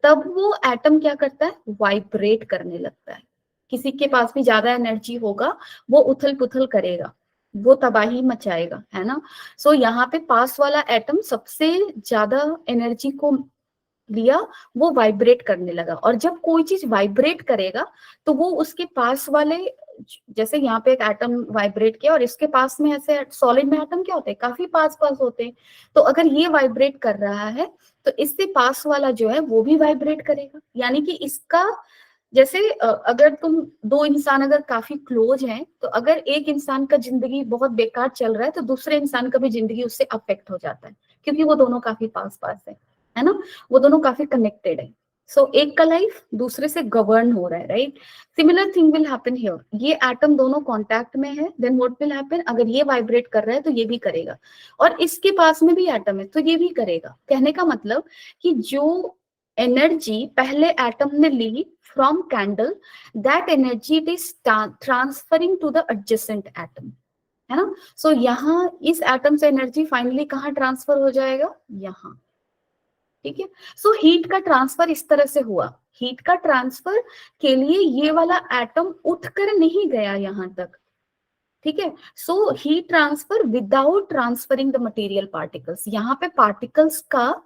तब वो एटम क्या करता है, वाइब्रेट करने लगता है। किसी के पास भी ज्यादा एनर्जी होगा वो उथल पुथल करेगा, वो तबाही मचाएगा, है ना। सो यहाँ पे पास वाला एटम सबसे ज्यादा एनर्जी को लिया, वो वाइब्रेट करने लगा, और जब कोई चीज वाइब्रेट करेगा तो वो उसके पास वाले, जैसे यहाँ पे एक एटम वाइब्रेट किया और इसके पास में ऐसे सॉलिड में एटम क्या होते हैं, काफी पास पास होते हैं, तो अगर ये वाइब्रेट कर रहा है तो इससे पास वाला जो है वो भी वाइब्रेट करेगा, यानी कि इसका जैसे अगर तुम दो इंसान अगर काफी क्लोज हैं, तो अगर एक इंसान का जिंदगी बहुत बेकार चल रहा है तो दूसरे इंसान का भी जिंदगी उससे अफेक्ट हो जाता है, क्योंकि वो दोनों काफी पास पास है ना, वो दोनों काफी कनेक्टेड है। सो एक का लाइफ दूसरे से गवर्न हो रहा है, right? Similar thing will happen here, ये एटम दोनों कांटेक्ट में है, देन व्हाट विल हैपन, अगर ये वाइब्रेट कर रहा है तो ये भी करेगा, और इसके पास में भी एटम है तो ये भी करेगा। कहने का मतलब कि जो एनर्जी पहले एटम ने ली from candle, that energy it is transferring to the adjacent atom, है ना? सो यहाँ इस एटम से एनर्जी फाइनली कहाँ ट्रांसफर हो जाएगा, यहाँ, ठीक है? सो हीट का ट्रांसफर इस तरह से हुआ। हीट का ट्रांसफर के लिए ये वाला एटम उठकर नहीं गया यहां तक, ठीक है? So heat transfer without transferring the material particles, यहाँ पे पार्टिकल्स का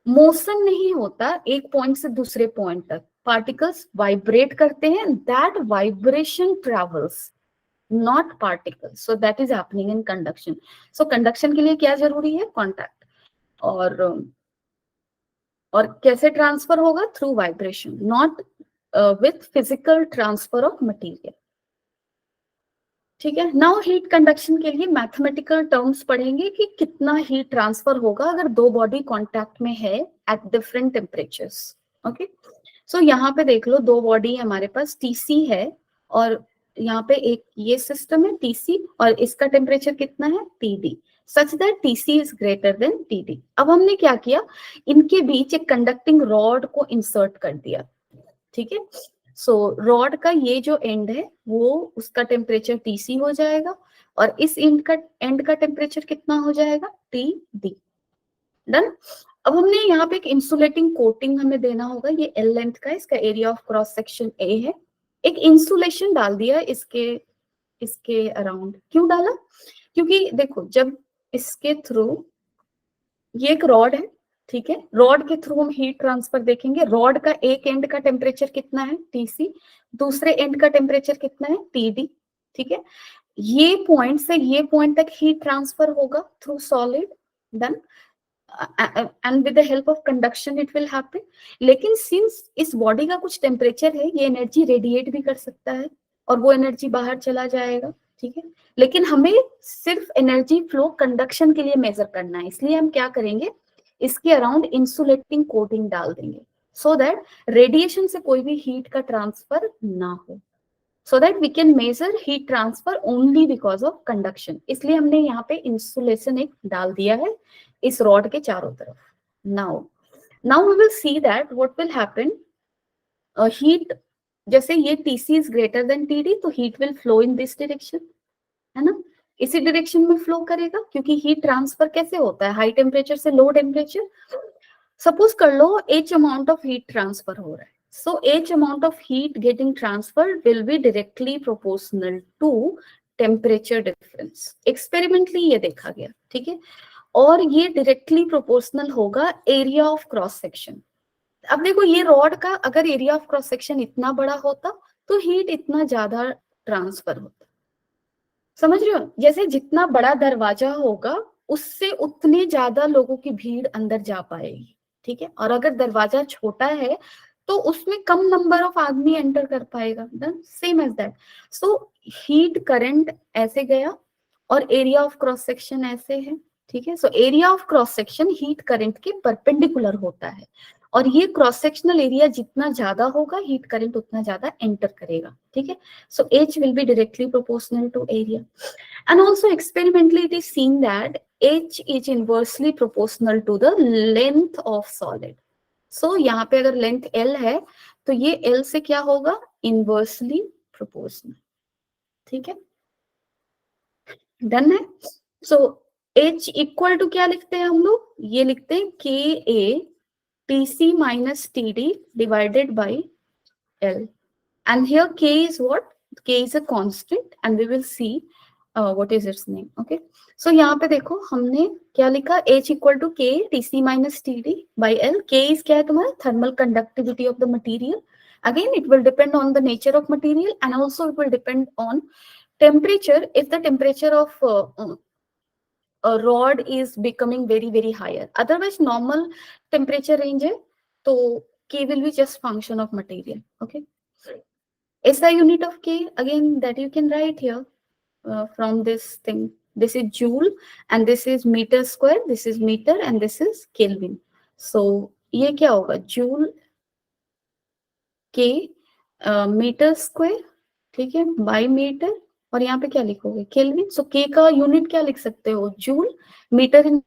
मोशन नहीं होता एक पॉइंट से दूसरे पॉइंट तक, पार्टिकल्स वाइब्रेट करते हैं, that vibration travels, not particles. So that is happening in conduction. So conduction के लिए क्या जरूरी है, कॉन्टैक्ट। और कैसे ट्रांसफर होगा, through vibration, not with physical transfer of material, ठीक है? नाउ हीट कंडक्शन के लिए मैथमेटिकल टर्म्स पढ़ेंगे कि कितना हीट ट्रांसफर होगा अगर दो बॉडी कांटेक्ट में है एट डिफरेंट टेम्परेचर्स। ओके, सो यहाँ पे देख लो, दो बॉडी हमारे पास, टीसी है और यहाँ पे एक ये सिस्टम है टीसी, और इसका टेम्परेचर कितना है, TD, such that TC is greater then TD. अब हमने क्या किया, इनके बीच एक कंडक्टिंग रॉड को इंसर्ट कर दिया, ठीक है? सो रॉड का ये जो एंड है वो, उसका टेम्परेचर टीसी हो जाएगा, और इस एंड का टेम्परेचर कितना हो जाएगा, टी डी। डन। अब हमने यहाँ पे एक इंसुलेटिंग कोटिंग हमें देना होगा, ये एल लेंथ का, इसका area of cross section A है। एक इंसुलेशन डाल दिया इसके अराउंड। क्यों डाला, क्योंकि देखो जब इसके थ्रू, ये एक रॉड है, ठीक है? रॉड के थ्रू हम हीट ट्रांसफर देखेंगे। रॉड का एक एंड का टेम्परेचर कितना है, टीसी, दूसरे एंड का टेम्परेचर कितना है, टीडी, ठीक है? ये पॉइंट से ये पॉइंट तक हीट ट्रांसफर होगा through solid, then and with the help of conduction it will happen. लेकिन सिंस इस बॉडी का कुछ टेम्परेचर है, ये एनर्जी रेडिएट भी कर सकता है और वो एनर्जी बाहर चला जाएगा, ठीक है? लेकिन हमें सिर्फ एनर्जी फ्लो कंडक्शन के लिए मेजर करना है, इसलिए हम क्या करेंगे, इसके अराउंड इंसुलेटिंग कोटिंग डाल देंगे, सो दैट रेडिएशन से कोई भी हीट का ट्रांसफर ना हो, so that we can measure heat transfer only because of conduction। इसलिए हमने यहाँ पे इंसुलेशन एक डाल दिया है इस रॉड के चारों तरफ। now we will see that what will happen, heat, जैसे ये TC is greater than TD, तो heat will flow in this direction, है ना? इसी डायरेक्शन में फ्लो करेगा, क्योंकि हीट ट्रांसफर कैसे होता है, हाई टेम्परेचर से लो टेम्परेचर। सपोज कर लो H amount of heat transfer हो रहा है, so H amount of heat getting transferred will be directly proportional to temperature difference। Experimentally ये देखा गया, ठीक है? और ये डायरेक्टली प्रोपोर्शनल होगा एरिया ऑफ क्रॉस सेक्शन। अब देखो, ये रॉड का अगर एरिया ऑफ क्रॉस सेक्शन इतना बड़ा होता तो हीट इतना ज्यादा ट्रांसफर होता, समझ रहे हो? जैसे जितना बड़ा दरवाजा होगा उससे उतने ज्यादा लोगों की भीड़ अंदर जा पाएगी, ठीक है? और अगर दरवाजा छोटा है तो उसमें कम नंबर ऑफ आदमी एंटर कर पाएगा, same as that. So heat current ऐसे गया और एरिया ऑफ क्रॉस सेक्शन ऐसे है, ठीक है? So area of cross section heat current के परपेंडिकुलर होता है, और ये क्रॉस सेक्शनल एरिया जितना ज्यादा होगा हीट करंट उतना ज्यादा एंटर करेगा, ठीक है? सो H will be directly proportional to area, and also experimentally it is seen that H is inversely proportional to the length of solid। so यहाँ पे अगर लेंथ L है तो ये L से क्या होगा, इनवर्सली प्रोपोर्शनल, ठीक है? डन है। सो H इक्वल टू क्या लिखते हैं हम लोग, ये लिखते हैं KA TC minus TD divided by L, and here K is what, K is a constant and we will see what is its name। okay, so यहाँ पे देखो हमने क्या लिखा, H equal to K TC minus TD by L। K is क्या है तुम्हारा, thermal conductivity of the material. again it will depend on the nature of material and also it will depend on temperature। if the temperature of a rod is becoming very higher, otherwise normal temperature range है तो K will be just function of material। okay, SI unit of K again that you can write here from this thing, this is joule and this is meter square, this is meter and this is Kelvin। so ये क्या होगा, joule K मीटर स्क्वायर, ठीक है, बाई मीटर, और यहाँ पे क्या लिखोगे, केल्विन। सो K का यूनिट क्या लिख सकते हो, joule, meter in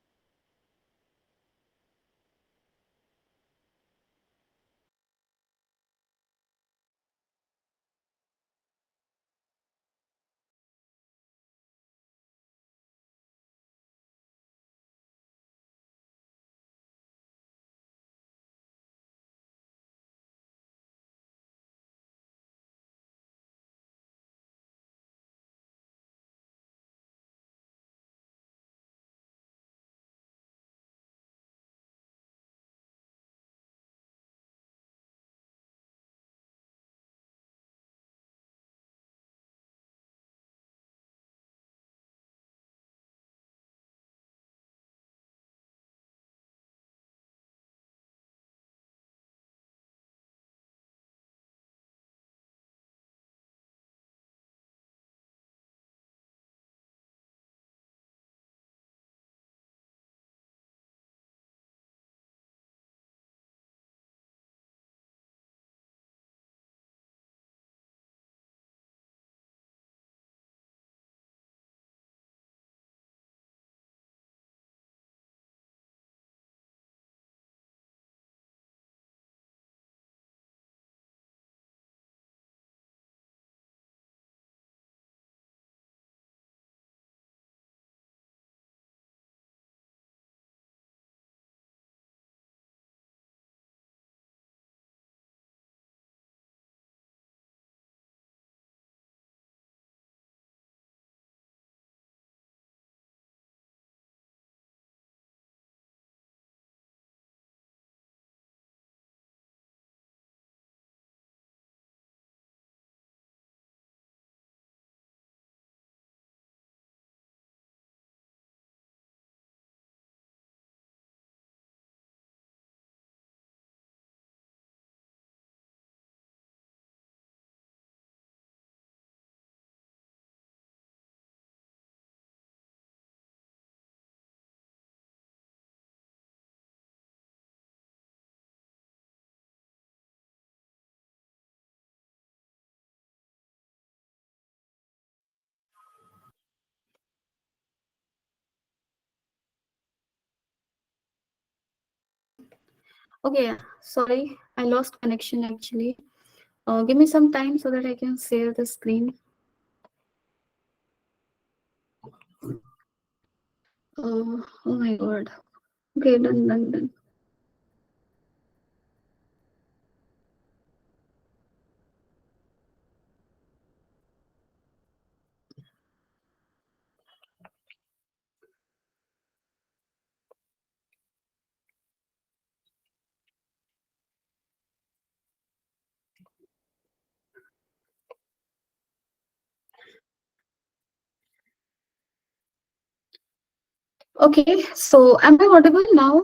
Okay, sorry, I lost connection actually. Give me some time so that I can share the screen. Oh my god. Okay, done. Okay, so am I audible now?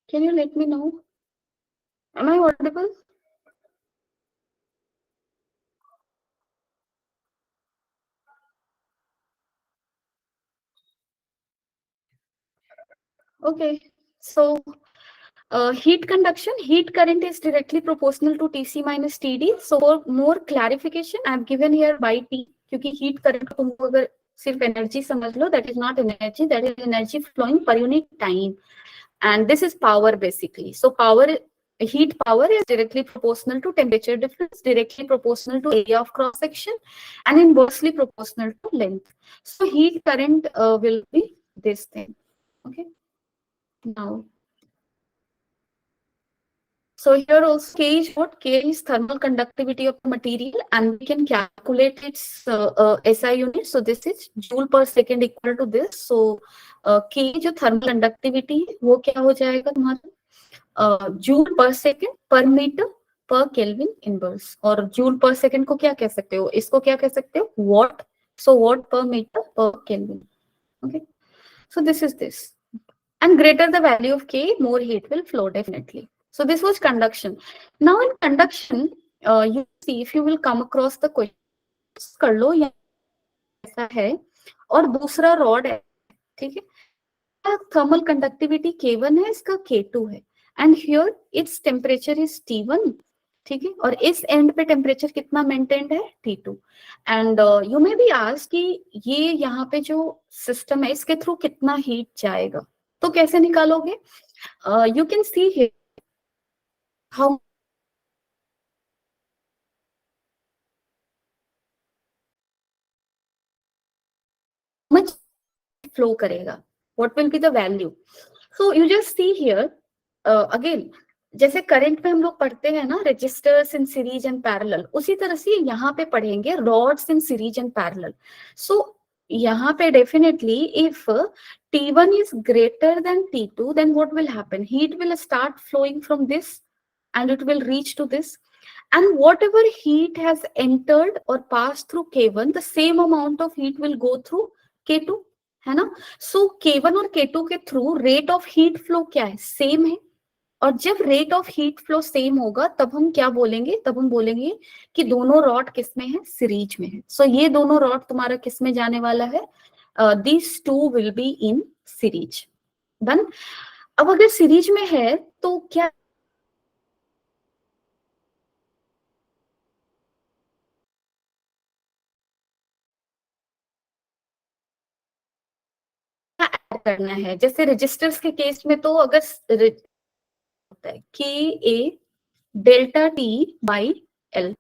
Can you let me know? Am I audible? Okay, so heat conduction, heat current is directly proportional to Tc minus Td. So for more clarification, I have given here by T, क्योंकि heat current को तुमको अगर सिर्फ energy समझ लो, that is not energy, that is energy flowing per unit time, and this is power basically. So heat power is directly proportional to temperature difference, directly proportional to area of cross section, and inversely proportional to length. So heat current will be this thing. Okay. Now, so here also K is what? K is thermal conductivity of the material, and we can calculate its SI unit. So this is joule per second equal to this. So K जो thermal conductivity है वो क्या हो जाएगा तुम्हारा जूल पर सेकेंड पर मीटर पर केल्विन इनवर्स, और जूल पर सेकेंड को क्या कह सकते हो, इसको क्या कह सकते हो, वॉट. सो वॉट पर मीटर पर kelvin. Okay, so this is this, and greater the value of K, more heat will flow definitely. So this was conduction. Now in conduction, you see if you will come across the question कर लो, या ऐसा है और दूसरा रॉड है, ठीक है, थर्मल कंडक्टिविटी K1 है, इसका K2 है, and here its temperature is T1, ठीक है, और इस एंड पे टेम्परेचर कितना मेंटेन्ड है, T2। And you may be ask कि ये यहाँ पे जो सिस्टम है इसके थ्रू कितना हीट जाएगा, तो कैसे निकालोगे? You can see here how much flow करेगा, what will be the value. So you just see here again, जैसे करंट में हम लोग पढ़ते हैं ना resistors in series and parallel, उसी तरह से यहाँ पे पढ़ेंगे rods in series and parallel. So यहाँ पे definitely if T1 is greater than T2, then what will happen? Heat will start flowing from this and it will reach to this, and whatever heat has entered or passed through K1, the same amount of heat will go through K2, है ना? सो K1 और K2 के through rate of heat flow क्या है, सेम है। और जब rate of heat flow same होगा तब हम क्या बोलेंगे, तब हम बोलेंगे कि दोनों रॉड किस में है, सीरीज में है। सो ये दोनों रॉड तुम्हारा किस में जाने वाला है, this two will be in series. Done. अब अगर सीरीज में है तो क्या ऐड करना है? जैसे रजिस्टर्स के केस में तो अगर होता है के ए डेल्टा टी बाई एल,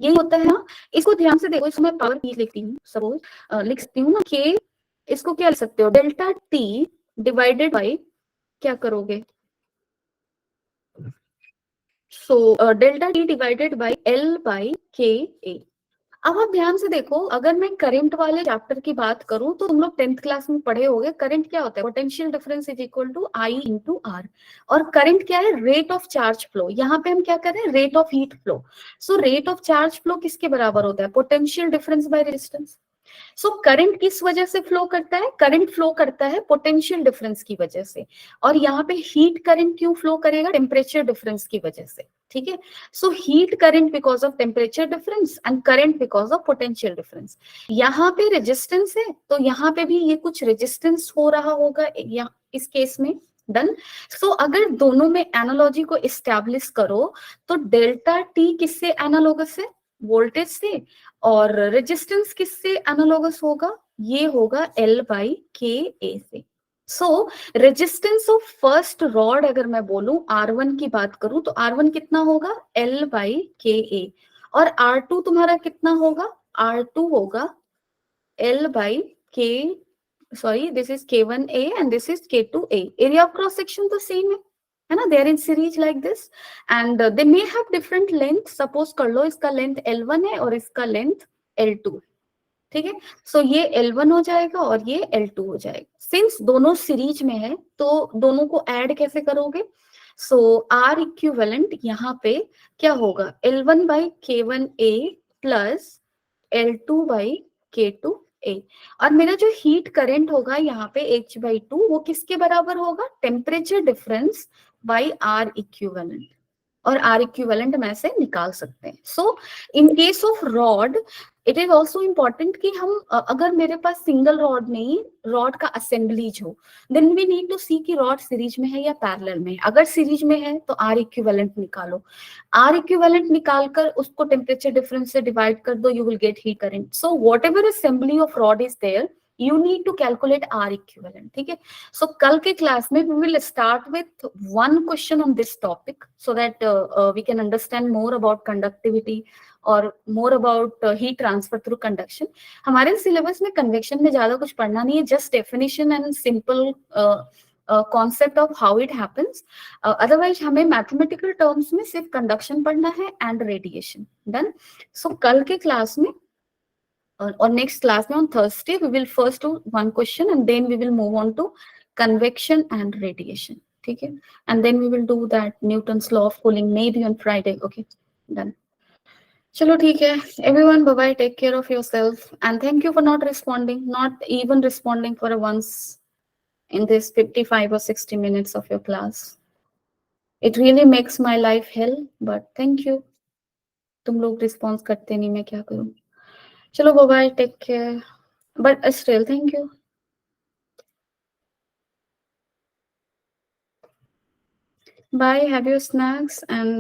यही होता है ना। इसको ध्यान से देखो, इसको मैं पावर की लिखती हूँ, सपोज लिख सकती हूँ ना के, इसको क्या लिख सकते हो, डेल्टा टी डिवाइडेड बाई, क्या करोगे, so delta T divided by L by के ए। अब आप ध्यान से देखो, अगर मैं करंट वाले चैप्टर की बात करूं तो तुम लोग 10th क्लास में पढ़े होंगे, करंट क्या होता है, potential difference is equal to I into R. और करंट क्या है, रेट ऑफ चार्ज फ्लो। यहाँ पे हम क्या कर रहे हैं, rate of heat flow. So rate of charge flow किसके बराबर होता है, potential difference by resistance. So current किस वजह से फ्लो करता है, करंट फ्लो करता है पोटेंशियल डिफरेंस की वजह से। और यहाँ पे हीट करंट क्यों फ्लो करेगा, टेम्परेचर डिफरेंस की वजह से, ठीक है। सो heat current because of temperature difference and current because of potential difference. यहाँ पे रेजिस्टेंस है तो यहाँ पे भी ये कुछ रेजिस्टेंस हो रहा होगा या इस केस में। डन। सो अगर दोनों में एनालॉजी को इस्टेब्लिश करो तो डेल्टा टी किससे एनालॉगस है, वोल्टेज से, और रेजिस्टेंस किससे एनालॉगस होगा, ये होगा एल बाई के ए से। सो रेजिस्टेंस ऑफ फर्स्ट रॉड अगर मैं बोलूं R1 की बात करूं तो R1 कितना होगा, L बाई के ए, और R2 तुम्हारा कितना होगा, R2 होगा L by K, sorry this is K1A and this is K2A। Area of cross section तो सेम है ना, they are in series like this and they may have different length. Suppose कर लो इसका लेंथ L1 है और इसका लेंथ L2, ठीक है। सो ये L1 हो जाएगा और ये L2 हो जाएगा। सिंस दोनों सीरीज में है तो दोनों को ऐड कैसे करोगे, सो आर इक्विवेलेंट यहाँ पे क्या होगा, L1 by K1A plus L2 by K2A। और मेरा जो हीट करंट होगा यहाँ पे H/2 वो किसके बराबर होगा, temperature difference by R equivalent. और आर इक्विवेलेंट में से निकाल सकते हैं। So in case of rod it is also important कि हम अगर मेरे पास सिंगल रॉड नहीं, रॉड का असेंबलीज हो, then we need to see कि रॉड सीरीज में है या पैरेलल में है। अगर सीरीज में है तो आर इक्विवेलेंट निकालो, आर इक्विवेलेंट निकालकर उसको टेम्परेचर डिफरेंस से डिवाइड कर दो, you will get heat current. So whatever assembly of rod is there you need to calculate R equivalent, ठीक है। सो कल के क्लास में we will start with one question on this topic so that we can understand more about conductivity और more about heat transfer through conduction. हमारे सिलेबस में कन्वेक्शन में ज्यादा कुछ पढ़ना नहीं है, just definition and simple concept of how it happens. Otherwise हमें मैथमेटिकल टर्म्स में सिर्फ कंडक्शन पढ़ना है एंड रेडिएशन। डन। सो कल के क्लास में or next class on Thursday, we will first do one question and then we will move on to convection and radiation. Okay, and then we will do that Newton's law of cooling maybe on Friday. Okay, done. Chalo, theek hai. Everyone, bye bye. Take care of yourself and thank you for not responding, not even responding for a once in this 55 or 60 minutes of your class. It really makes my life hell, but thank you. तुम लोग रिस्पॉन्स करते नहीं, मैं क्या करूं। चलो bye bye, take care, but still thank you. Bye, have your snacks and